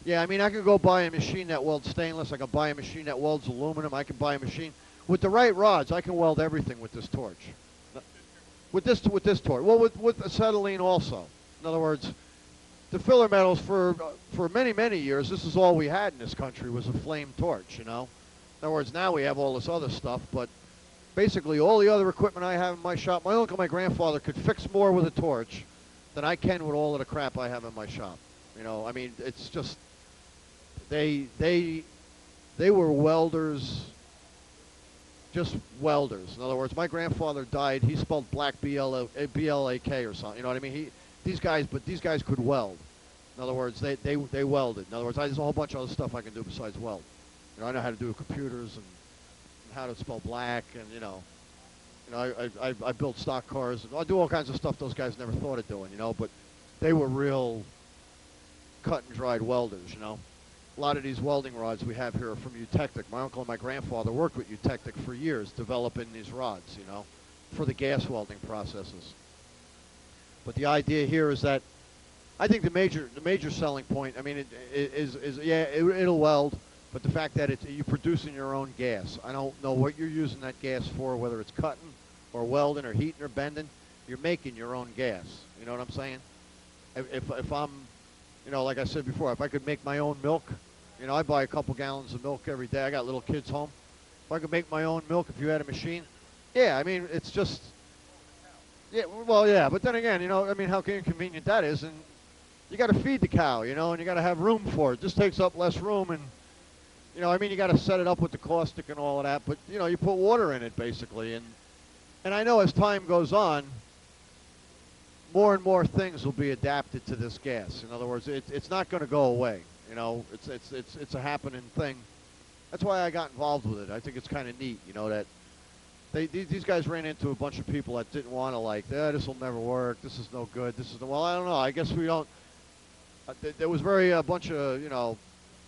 Yeah, I mean, I can go buy a machine that welds stainless. I can buy a machine that welds aluminum. I can buy a machine. With the right rods, I can weld everything with this torch. With this torch. Well, with acetylene also. In other words, the filler metals for many, many years, this is all we had in this country was a flame torch, you know. In other words, now we have all this other stuff, but basically all the other equipment I have in my shop, my uncle and my grandfather could fix more with a torch than I can with all of the crap I have in my shop. You know, I mean, it's just, they were welders, just welders. In other words, my grandfather died, he spelled black B-L-A-K or something, you know what I mean? These guys could weld. In other words, they welded. In other words, there's a whole bunch of other stuff I can do besides weld. You know, I know how to do computers and how to spell black, and you know, I build stock cars, and I do all kinds of stuff those guys never thought of doing. You know, but they were real cut and dried welders. You know, a lot of these welding rods we have here are from Eutectic. My uncle and my grandfather worked with Eutectic for years, developing these rods. You know, for the gas welding processes. But the idea here is that I think the major selling point, I mean, it'll weld, but the fact that you're producing your own gas. I don't know what you're using that gas for, whether it's cutting or welding or heating or bending. You're making your own gas. You know what I'm saying? If I'm, you know, like I said before, if I could make my own milk, you know, I buy a couple gallons of milk every day. I got little kids home. If I could make my own milk, if you had a machine, yeah, I mean, it's just. Yeah, well, yeah, but then again, you know, I mean, how inconvenient that is, and you got to feed the cow, you know, and you got to have room for it. This takes up less room, and you know, I mean, you got to set it up with the caustic and all of that, but you know, you put water in it basically, and I know as time goes on, more and more things will be adapted to this gas. In other words, it's not going to go away. You know, it's a happening thing. That's why I got involved with it. I think it's kind of neat, you know, that. These guys ran into a bunch of people that didn't want to, like, this will never work, this is no good, well, I don't know, I guess we don't, there was a bunch of, you know,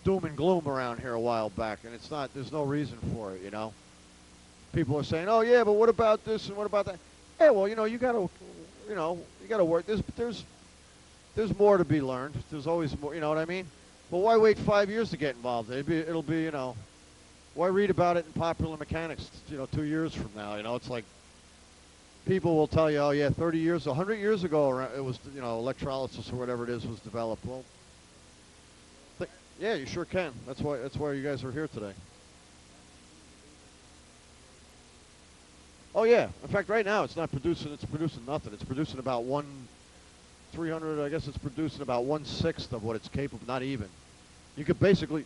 doom and gloom around here a while back, and it's not, there's no reason for it, you know. People are saying, oh yeah, but what about this and what about that? Yeah, well, you know, you gotta work, there's more to be learned, there's always more, you know what I mean? But why wait 5 years to get involved? It'll be, you know, why read about it in Popular Mechanics, you know, 2 years from now? You know, it's like people will tell you, oh, yeah, 30 years, 100 years ago, it was, you know, electrolysis or whatever it is was developed. Well, yeah, you sure can. That's why you guys are here today. Oh, yeah. In fact, right now, it's producing nothing. It's producing about 300, I guess it's producing about 1/6 of what it's capable, not even. You could basically...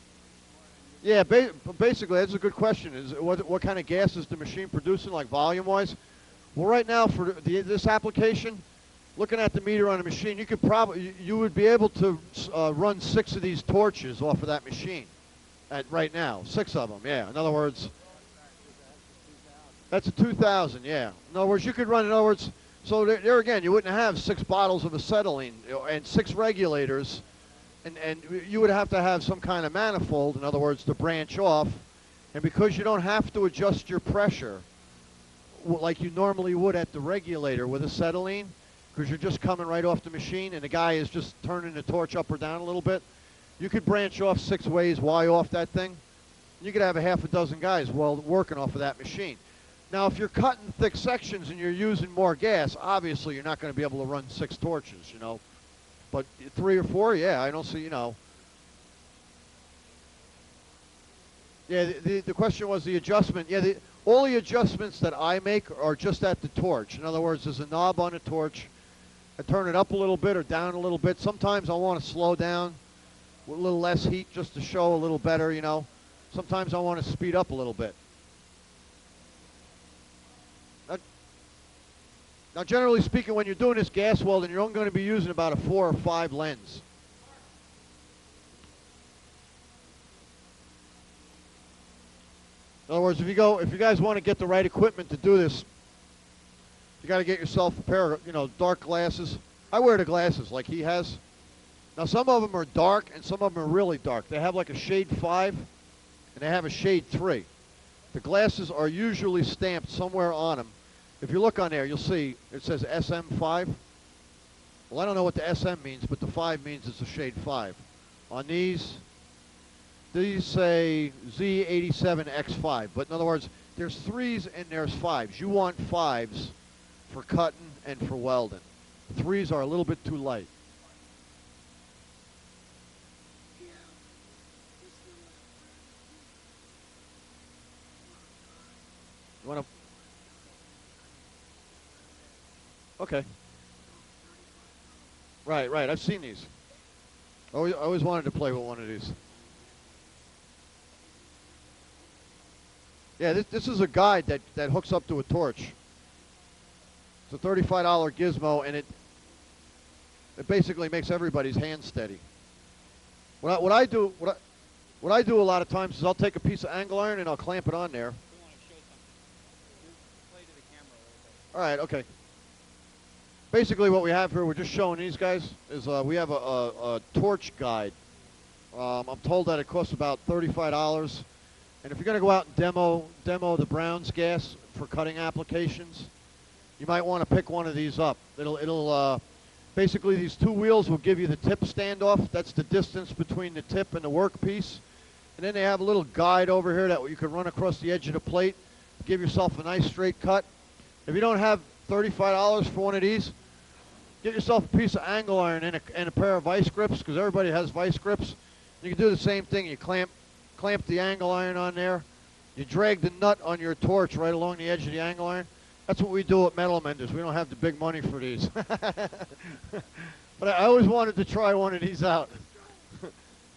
Yeah, basically, that's a good question. Is what kind of gas is the machine producing, like volume-wise? Well, right now, for this application, looking at the meter on the machine, you would be able to run 6 of these torches off of that machine right now. 6 of them, yeah. In other words, that's a 2,000, yeah. In other words, you could run, so there again, you wouldn't have 6 bottles of acetylene and 6 regulators. And you would have to have some kind of manifold, in other words, to branch off. And because you don't have to adjust your pressure like you normally would at the regulator with acetylene, because you're just coming right off the machine and the guy is just turning the torch up or down a little bit, you could branch off 6 ways, Y off that thing. You could have a half a dozen guys working off of that machine. Now, if you're cutting thick sections and you're using more gas, obviously you're not going to be able to run 6 torches, you know. But 3 or 4, yeah, I don't see, you know. Yeah, the question was the adjustment. Yeah, all the adjustments that I make are just at the torch. In other words, there's a knob on the torch. I turn it up a little bit or down a little bit. Sometimes I want to slow down with a little less heat just to show a little better, you know. Sometimes I want to speed up a little bit. Now, generally speaking, when you're doing this gas welding, you're only going to be using about a 4 or 5 lens. In other words, if you guys want to get the right equipment to do this, you got to get yourself a pair of, you know, dark glasses. I wear the glasses like he has. Now some of them are dark and some of them are really dark. They have like a shade 5 and they have a shade 3. The glasses are usually stamped somewhere on them. If you look on there, you'll see it says SM5. Well, I don't know what the SM means, but the 5 means it's a shade 5. On these say Z87X5. But in other words, there's 3s and there's 5s. You want 5s for cutting and for welding. 3s are a little bit too light. You want to? Okay. Right, right. I've seen these. I always wanted to play with one of these. Yeah, this is a guide that hooks up to a torch. It's a $35 gizmo, and it basically makes everybody's hand steady. What I do a lot of times is I'll take a piece of angle iron and I'll clamp it on there. All right, okay. Basically what we have here, we're just showing these guys, is we have a torch guide. I'm told that it costs about $35. And if you're going to go out and demo the Brown's gas for cutting applications, you might want to pick one of these up. It'll basically these 2 wheels will give you the tip standoff. That's the distance between the tip and the workpiece. And then they have a little guide over here that you can run across the edge of the plate to give yourself a nice straight cut. If you don't have $35 for one of these, get yourself a piece of angle iron and a pair of vice grips, because everybody has vice grips. You can do the same thing. You clamp the angle iron on there. You drag the nut on your torch right along the edge of the angle iron. That's what we do at Metal Menders. We don't have the big money for these. But I always wanted to try one of these out.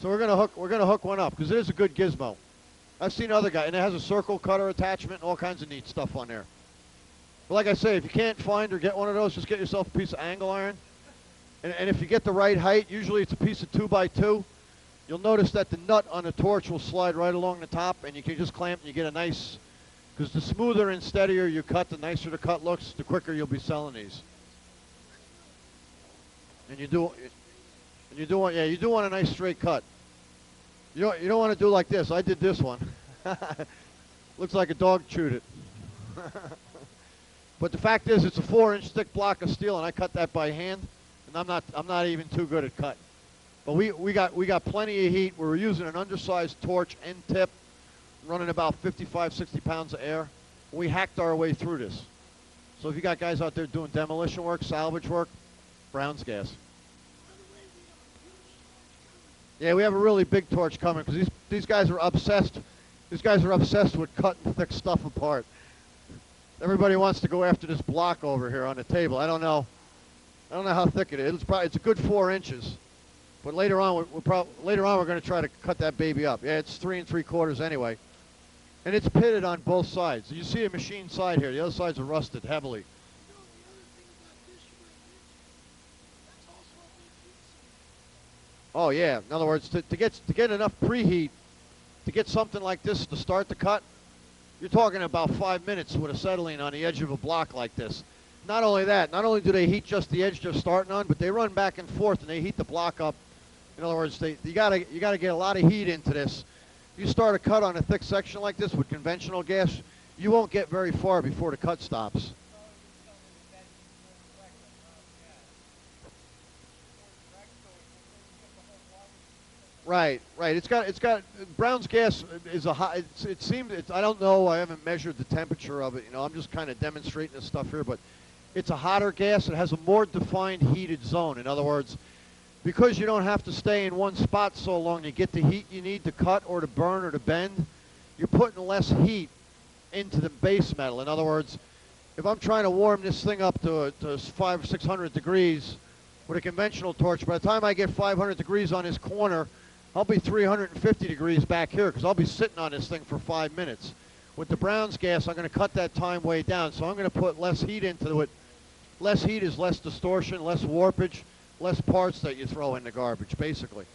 So we're gonna hook one up because it is a good gizmo. I've seen other guys, and it has a circle cutter attachment and all kinds of neat stuff on there. But like I say, if you can't find or get one of those, just get yourself a piece of angle iron. And if you get the right height, usually it's a piece of 2x2. You'll notice that the nut on the torch will slide right along the top, and you can just clamp and you get a nice, because the smoother and steadier you cut, the nicer the cut looks, the quicker you'll be selling these. And you do want a nice straight cut. You don't want to do like this. I did this one. Looks like a dog chewed it. But the fact is, it's a 4-inch thick block of steel, and I cut that by hand, and I'm not even too good at cutting. But we got plenty of heat. We're using an undersized torch end tip, running about 55, 60 pounds of air. We hacked our way through this. So if you got guys out there doing demolition work, salvage work, Brown's gas. Yeah, we have a really big torch coming because these guys are obsessed. These guys are obsessed with cutting thick stuff apart. Everybody wants to go after this block over here on the table. I don't know how thick it is. It's a good 4 inches. But later on, we're going to try to cut that baby up. Yeah, it's 3 3/4 anyway, and it's pitted on both sides. You see a machine side here. The other sides are rusted heavily. Oh yeah. In other words, to get enough preheat to get something like this to start the cut, you're talking about 5 minutes with acetylene on the edge of a block like this. Not only that, not only do they heat just the edge they're starting on, but they run back and forth and they heat the block up. In other words, you gotta get a lot of heat into this. If you start a cut on a thick section like this with conventional gas, you won't get very far before the cut stops. Right. It's got Brown's gas is a hot. It seems. I don't know. I haven't measured the temperature of it. I'm just kind of demonstrating this stuff here, but it's a hotter gas. It has a more defined heated zone. In other words, because you don't have to stay in one spot so long to get the heat you need to cut or to burn or to bend, you're putting less heat into the base metal. In other words, if I'm trying to warm this thing up to 500 or 600 degrees with a conventional torch, by the time I get 500 degrees on this corner, I'll be 350 degrees back here because I'll be sitting on this thing for 5 minutes. With the Brown's gas, I'm going to cut that time way down, so I'm going to put less heat into it. Less heat is less distortion, less warpage, less parts that you throw in the garbage, basically.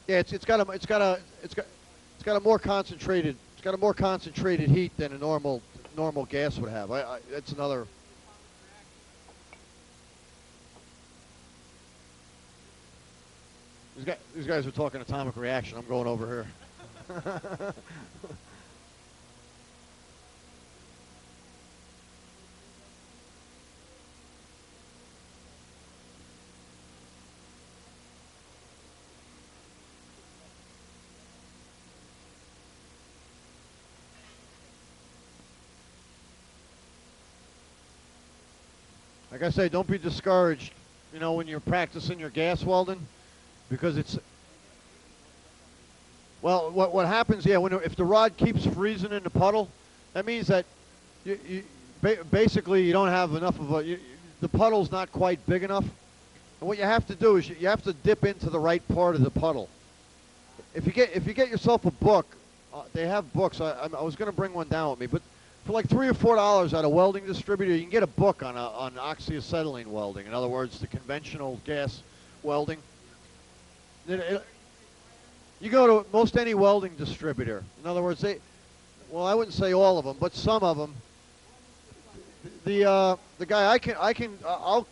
Yeah, it's got a more concentrated heat than a normal gas would have. That's another. These guys are talking atomic reaction. I'm going over here. Like I say, don't be discouraged, you know, when you're practicing your gas welding, because it's, well, what happens, yeah, if the rod keeps freezing in the puddle, that means that basically you don't have enough of the puddle's not quite big enough. And what you have to do is you have to dip into the right part of the puddle. If you get yourself a book, they have books. I was going to bring one down with me, but for like $3 or $4 at a welding distributor, you can get a book on oxyacetylene welding. In other words, the conventional gas welding. You go to most any welding distributor. In other words, well, I wouldn't say all of them, but some of them. The guy I'll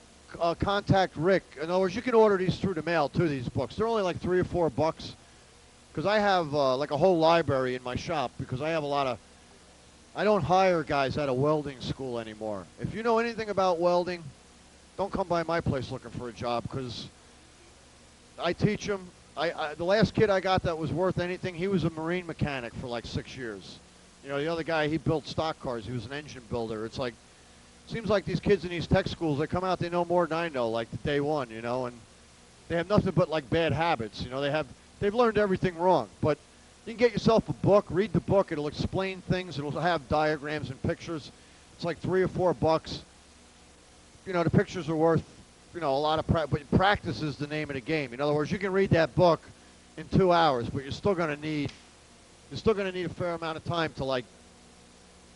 contact Rick. In other words, you can order these through the mail too. These books, they're only like $3 or $4. Because I have like a whole library in my shop, because I have a lot of, I don't hire guys out of welding school anymore. If you know anything about welding, don't come by my place looking for a job, because I teach them. The last kid I got that was worth anything, he was a marine mechanic for like 6 years. You know, the other guy, he built stock cars. He was an engine builder. It's like, seems like these kids in these tech schools, they come out, they know more than I know, like day one, you know, and they have nothing but like bad habits. You know, they've learned everything wrong. But you can get yourself a book, read the book. It'll explain things. It'll have diagrams and pictures. It's like $3 or $4. You know, the pictures are worth, you know, a lot of but practice is the name of the game. In other words, you can read that book in 2 hours, but you're still going to need a fair amount of time to like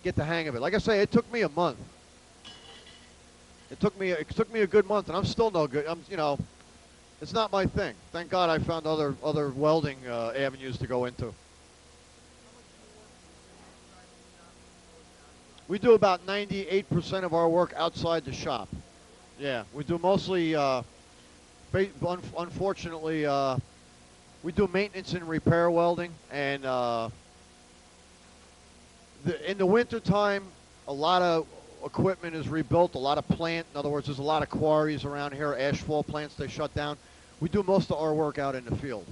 get the hang of it. Like I say, it took me a month. It took me a good month, and I'm still no good. You know, it's not my thing. Thank God I found other welding avenues to go into. We do about 98% of our work outside the shop. Yeah, we do mostly, unfortunately, we do maintenance and repair welding. And in the wintertime, a lot of equipment is rebuilt, a lot of plant. In other words, there's a lot of quarries around here, asphalt plants, they shut down. We do most of our work out in the field.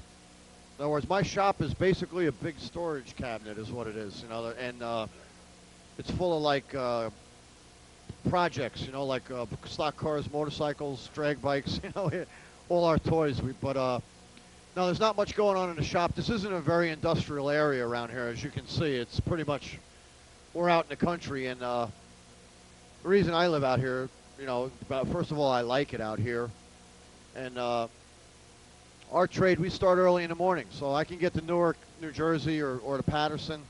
In other words, my shop is basically a big storage cabinet is what it is, you know, and it's full of like projects, you know, like stock cars, motorcycles, drag bikes, you know, all our toys. No, there's not much going on in the shop. This isn't a very industrial area around here, as you can see. It's pretty much, we're out in the country, and the reason I live out here, you know, first of all, I like it out here, and our trade, we start early in the morning, so I can get to Newark, New Jersey, or to Patterson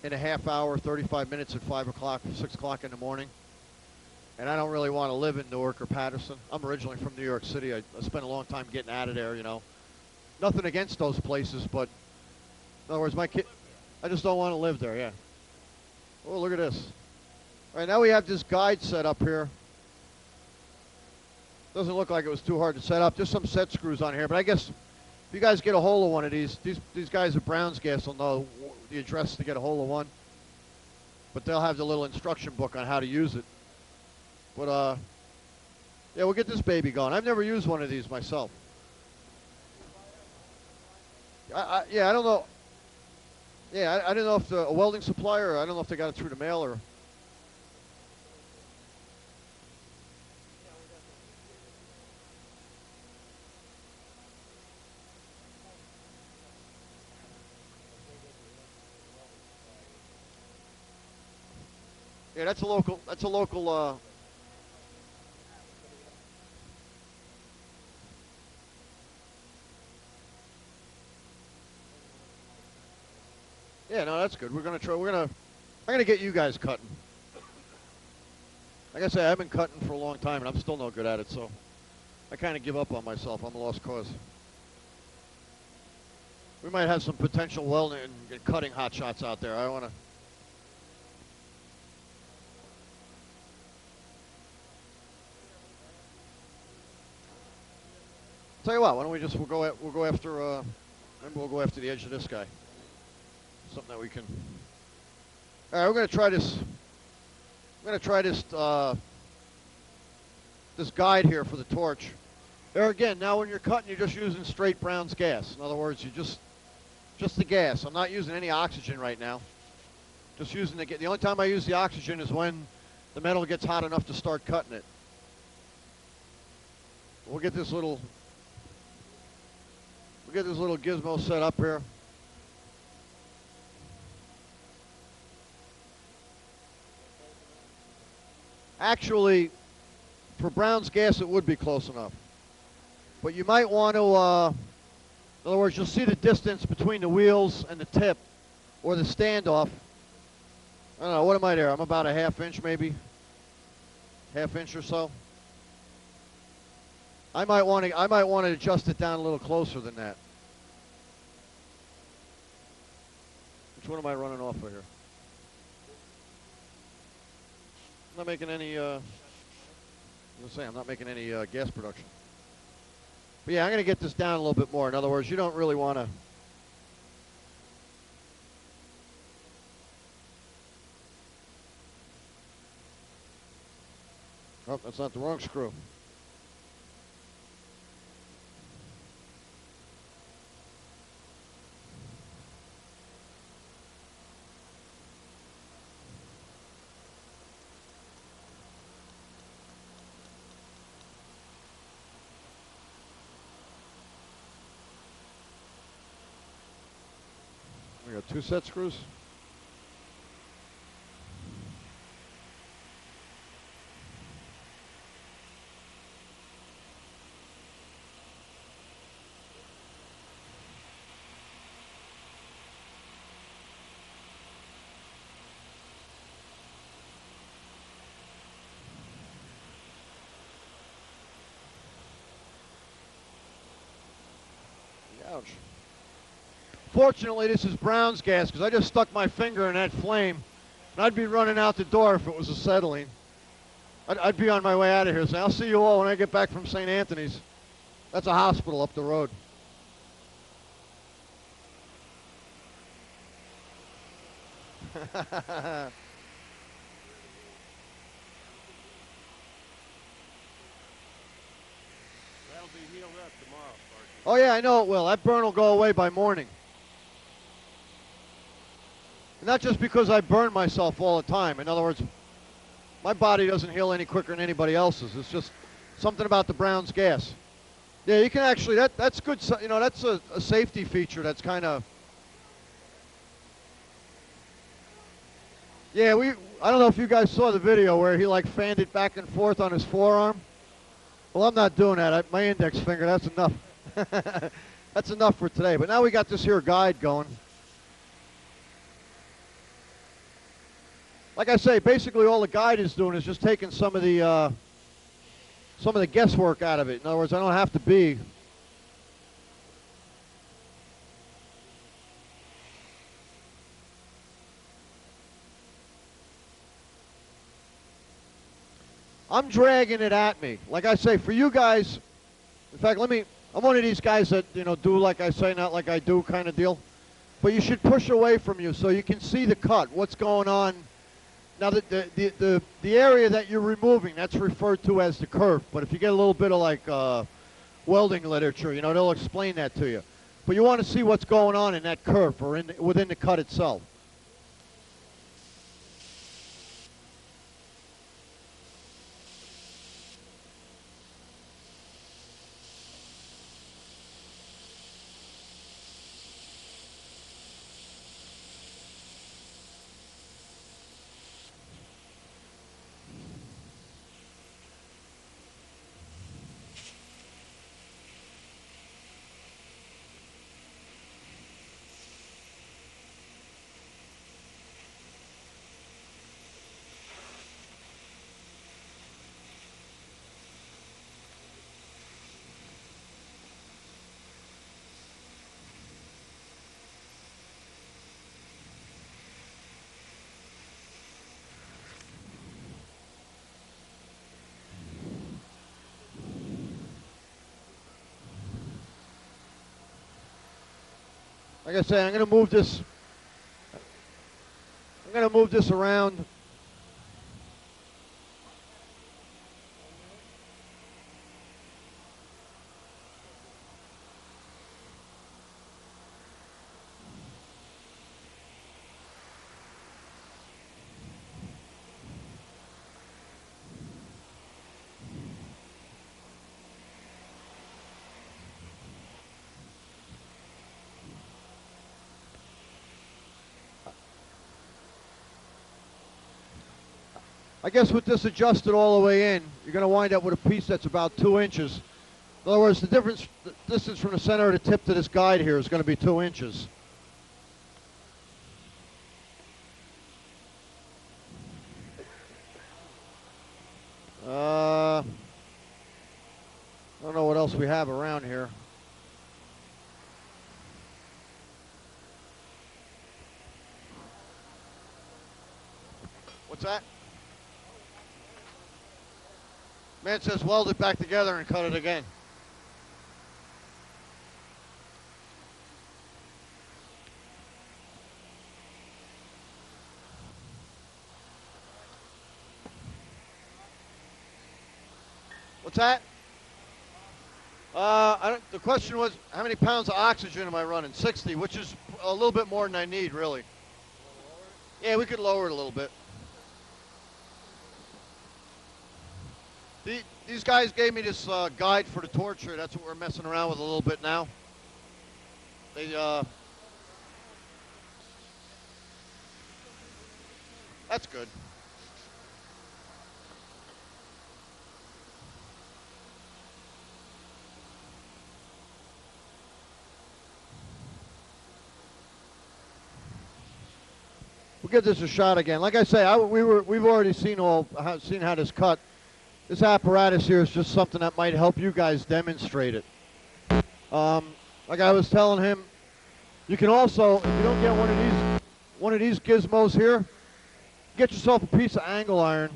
in a half hour, 35 minutes at 5 o'clock, 6 o'clock in the morning. And I don't really want to live in Newark or Patterson. I'm originally from New York City. I spent a long time getting out of there, you know. Nothing against those places, but in other words, my kid, I just don't want to live there, yeah. Oh, look at this. All right, now we have this guide set up here. Doesn't look like it was too hard to set up. Just some set screws on here, but I guess if you guys get a hold of one of these guys at Brown's Gas will know the address to get a hold of one. But they'll have the little instruction book on how to use it. But yeah, we'll get this baby going. I've never used one of these myself. Yeah, I don't know. Yeah, I don't know if a welding supplier, or I don't know if they got it through the mail or. Yeah, that's a local. Yeah, no, that's good. We're gonna try. I'm gonna get you guys cutting. Like I say, I've been cutting for a long time, and I'm still no good at it. So I kind of give up on myself. I'm a lost cause. We might have some potential welding and cutting hot shots out there. I want to. tell you what. Why don't we just we'll go after maybe we'll go after the edge of this guy. Something that we can. All right, we're gonna try this. I'm gonna try this this guide here for the torch. There again. Now when you're cutting, you're just using straight Brown's gas. In other words, you just the gas. I'm not using any oxygen right now. Just using the only time I use the oxygen is when the metal gets hot enough to start cutting it. We'll get this little gizmo set up here. Actually, for Brown's gas, it would be close enough. But you might want to, in other words, you'll see the distance between the wheels and the tip, or the standoff. I don't know, what am I there? I'm about a half inch maybe, half inch or so. I might want to adjust it down a little closer than that. Which one am I running off of here? I'm not making any, I'm not making any gas production. But yeah, I'm going to get this down a little bit more. In other words, you don't really want to. Oh, that's not the wrong screw. We got 2 set screws. Ouch. Fortunately, this is Brown's gas because I just stuck my finger in that flame, and I'd be running out the door if it was acetylene. I'd be on my way out of here saying, I'll see you all when I get back from St. Anthony's. That's a hospital up the road. That'll be healed up tomorrow, Sparky. Oh yeah, I know it will. That burn will go away by morning. Not just because I burn myself all the time. In other words, my body doesn't heal any quicker than anybody else's. It's just something about the Brown's gas. Yeah, you can actually, that's good, you know, that's a safety feature that's kind of, yeah, I don't know if you guys saw the video where he like fanned it back and forth on his forearm. Well, I'm not doing that. My index finger, that's enough. That's enough for today. But now we got this here guide going. Like I say, basically all the guide is doing is just taking some of the guesswork out of it. In other words, I don't have to be. I'm dragging it at me. Like I say, for you guys, in fact, I'm one of these guys that, you know, do like I say, not like I do kind of deal. But you should push away from you so you can see the cut, what's going on. Now, the area that you're removing, that's referred to as the kerf. But if you get a little bit of like welding literature, you know, they'll explain that to you. But you want to see what's going on in that kerf or within the cut itself. like I say, I'm going to move this. I'm going to move this around. I guess with this adjusted all the way in, you're going to wind up with a piece that's about 2 inches. In other words, the distance from the center of the tip to this guide here is going to be 2 inches. I don't know what else we have around here. What's that? Man says weld it back together and cut it again. What's that? The question was, how many pounds of oxygen am I running? 60, which is a little bit more than I need, really. Yeah, we could lower it a little bit. These guys gave me this guide for the torture. That's what we're messing around with a little bit now. That's good. We'll give this a shot again. Like I say, we've already seen how this cut. This apparatus here is just something that might help you guys demonstrate it. Like I was telling him, you can also, if you don't get one of these gizmos here, get yourself a piece of angle iron.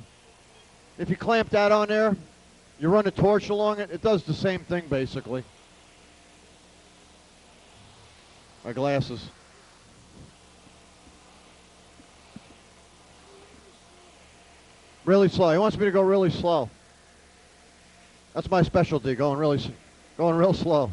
If you clamp that on there, you run a torch along it. It does the same thing basically. My glasses. Really slow. He wants me to go really slow. That's my specialty, going real slow.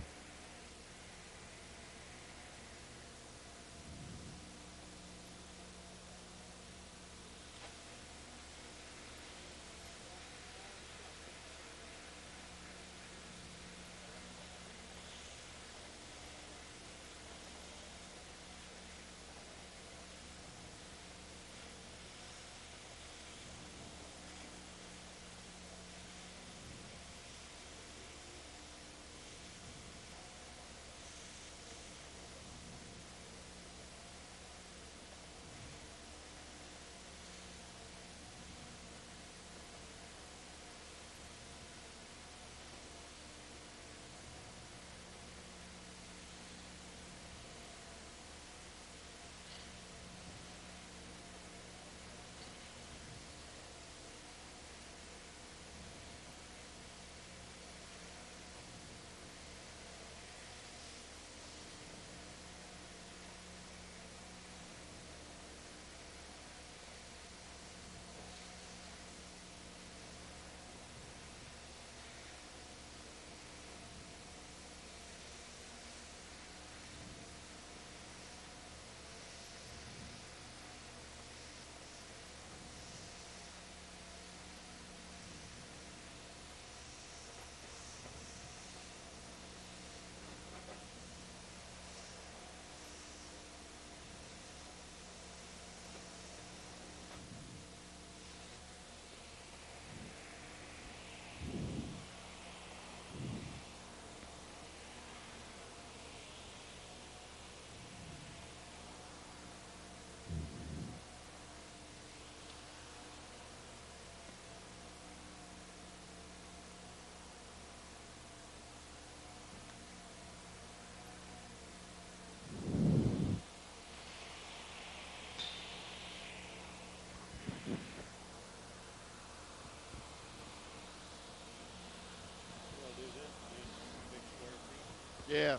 Yeah.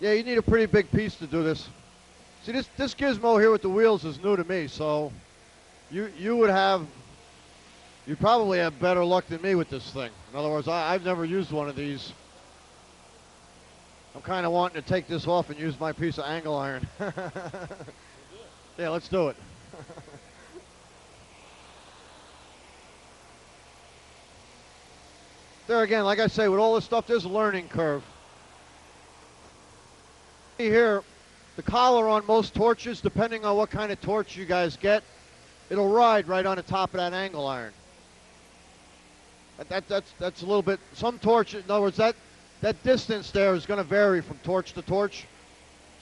Yeah, you need a pretty big piece to do this. See, this gizmo here with the wheels is new to me, so you'd probably have better luck than me with this thing. In other words, I've never used one of these. I'm kind of wanting to take this off and use my piece of angle iron. Yeah, let's do it. There again, like I say, with all this stuff, there's a learning curve. Here, the collar on most torches, depending on what kind of torch you guys get, it'll ride right on the top of that angle iron. That's a little bit, some torch, in other words, that distance there is going to vary from torch to torch.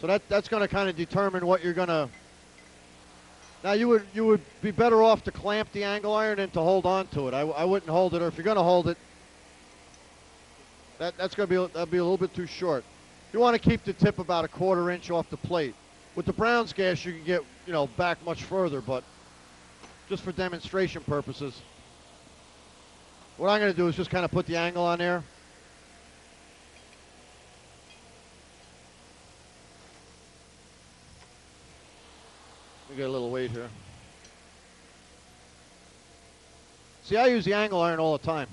So that's going to kind of determine what you're going to. Now you would be better off to clamp the angle iron than to hold on to it. I wouldn't hold it, or if you're going to hold it, that'd be a little bit too short. You want to keep the tip about a 1/4 inch off the plate. With the Brown's gas, you can get back much further, but just for demonstration purposes, what I'm going to do is just kind of put the angle on there. Let me get a little weight here. See, I use the angle iron all the time.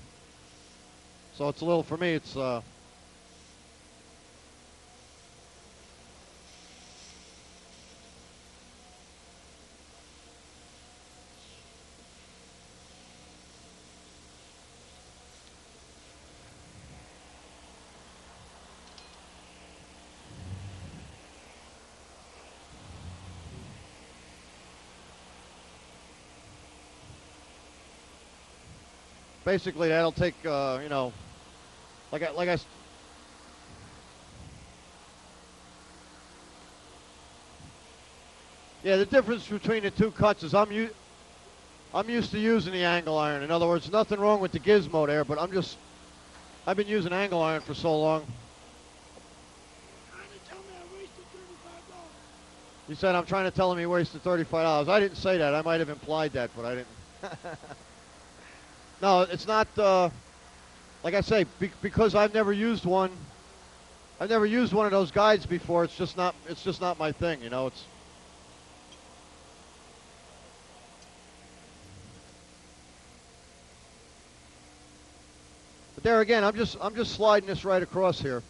So it's a little, for me, it's, basically that'll take, like I. Yeah, the difference between the two cuts is I'm used to using the angle iron. In other words, nothing wrong with the gizmo there, but I've been using angle iron for so long. You said I'm trying to tell him he wasted $35. I didn't say that. I might have implied that, but I didn't. No, it's not. Like I say, because I've never used one. I've never used one of those guides before. It's just not. It's just not my thing. It's. But there again, I'm just sliding this right across here.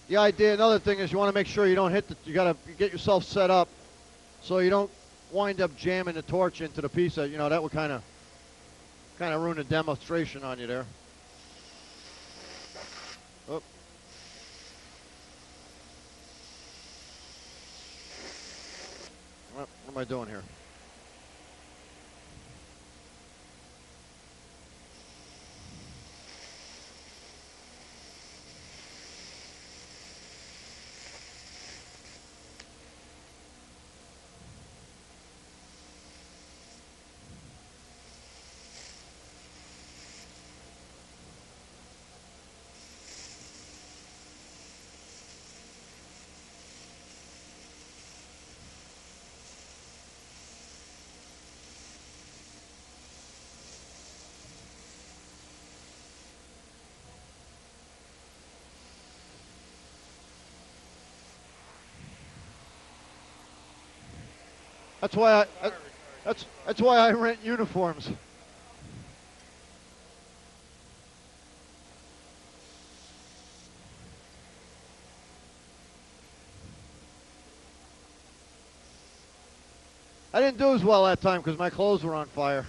The idea, another thing is you want to make sure you don't hit you got to get yourself set up so you don't wind up jamming the torch into the piece that, that would kind of ruin the demonstration on you there. Oh. What am I doing here? That's why I rent uniforms. I didn't do as well that time because my clothes were on fire.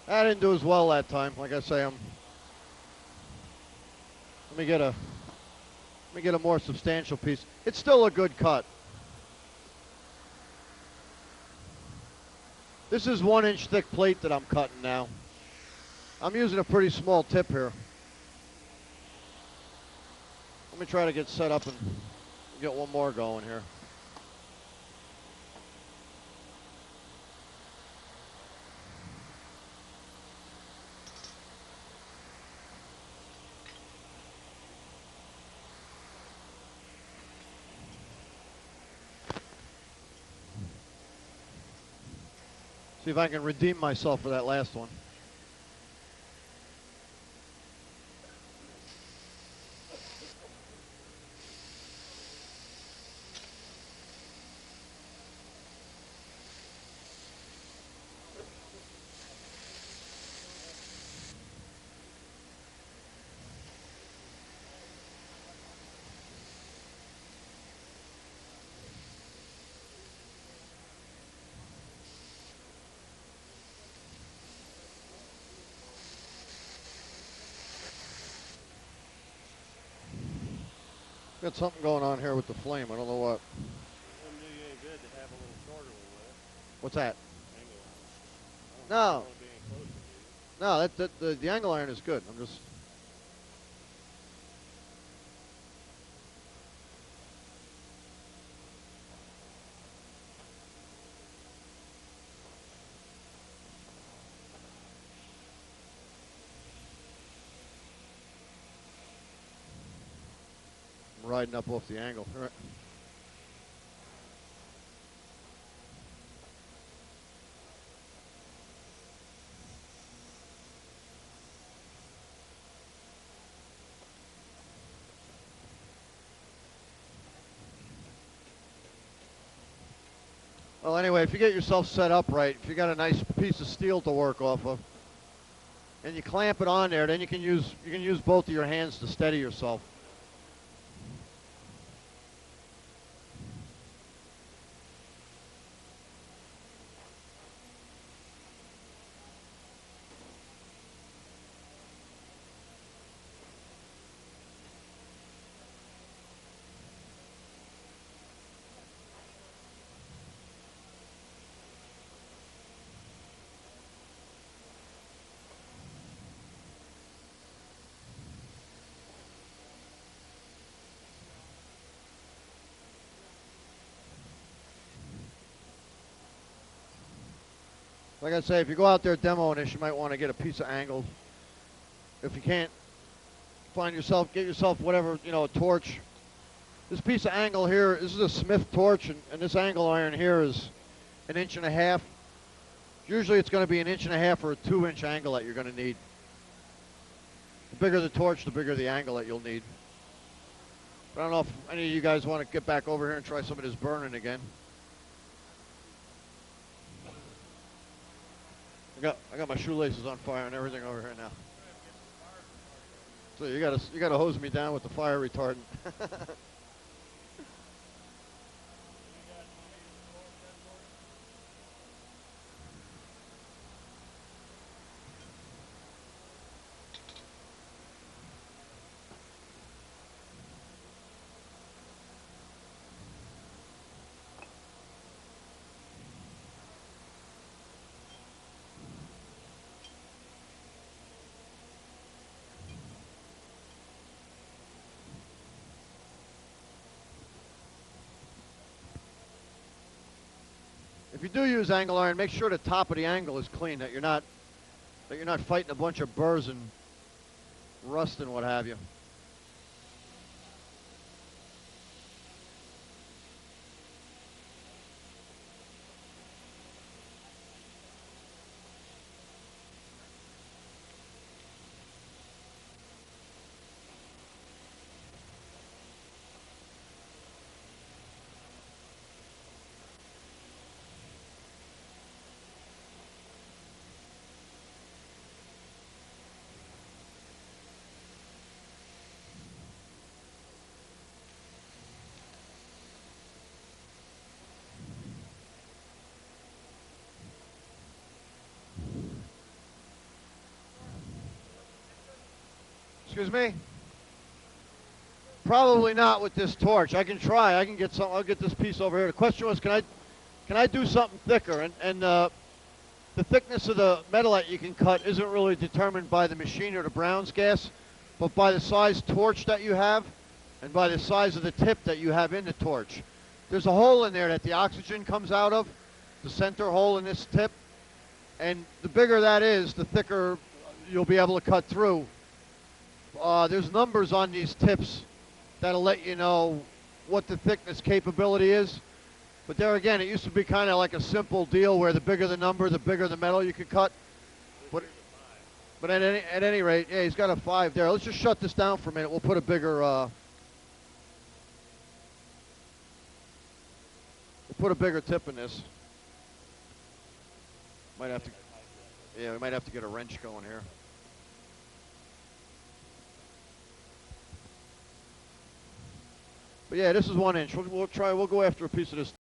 I didn't do as well that time. Like I say, let me get a more substantial piece. It's still a good cut. This is 1 inch thick plate that I'm cutting now. I'm using a pretty small tip here. Let me try to get set up and get one more going here. See if I can redeem myself for that last one. Got something going on here with the flame. I don't know what. Wouldn't do you any good to have a little shorter one with it. What's that? Angle iron. I No. don't want to be any closer, dude. No, the angle iron is good. I'm just. Riding up off the angle. All right. Well, anyway, if you get yourself set up right, if you got a nice piece of steel to work off of, and you clamp it on there, then you can use both of your hands to steady yourself. Like I say, if you go out there demoing this, you might want to get a piece of angle. If you can't, get yourself whatever, a torch. This piece of angle here, this is a Smith torch, and this angle iron here is 1.5 inches. Usually it's going to be 1.5 inches or a 2-inch angle that you're going to need. The bigger the torch, the bigger the angle that you'll need. But I don't know if any of you guys want to get back over here and try some of this burning again. I got my shoelaces on fire and everything over here now. So you gotta hose me down with the fire retardant. If you do use angle iron, make sure the top of the angle is clean, that you're not fighting a bunch of burrs and rust and what have you. Excuse me? Probably not with this torch. I can try. I can get some. I'll get this piece over here. The question was, can I do something thicker? And the thickness of the metal that you can cut isn't really determined by the machine or the Brown's gas, but by the size torch that you have and by the size of the tip that you have in the torch. There's a hole in there that the oxygen comes out of, the center hole in this tip, and the bigger that is, the thicker you'll be able to cut through. There's numbers on these tips that'll let you know what the thickness capability is. But there again, it used to be kind of like a simple deal where the bigger the number, the bigger the metal you could cut. But at any rate, yeah, he's got a 5 there. Let's just shut this down for a minute. We'll put a bigger tip in this. Might have to, yeah, we might have to get a wrench going here. But yeah, this is 1 inch. We'll go after a piece of this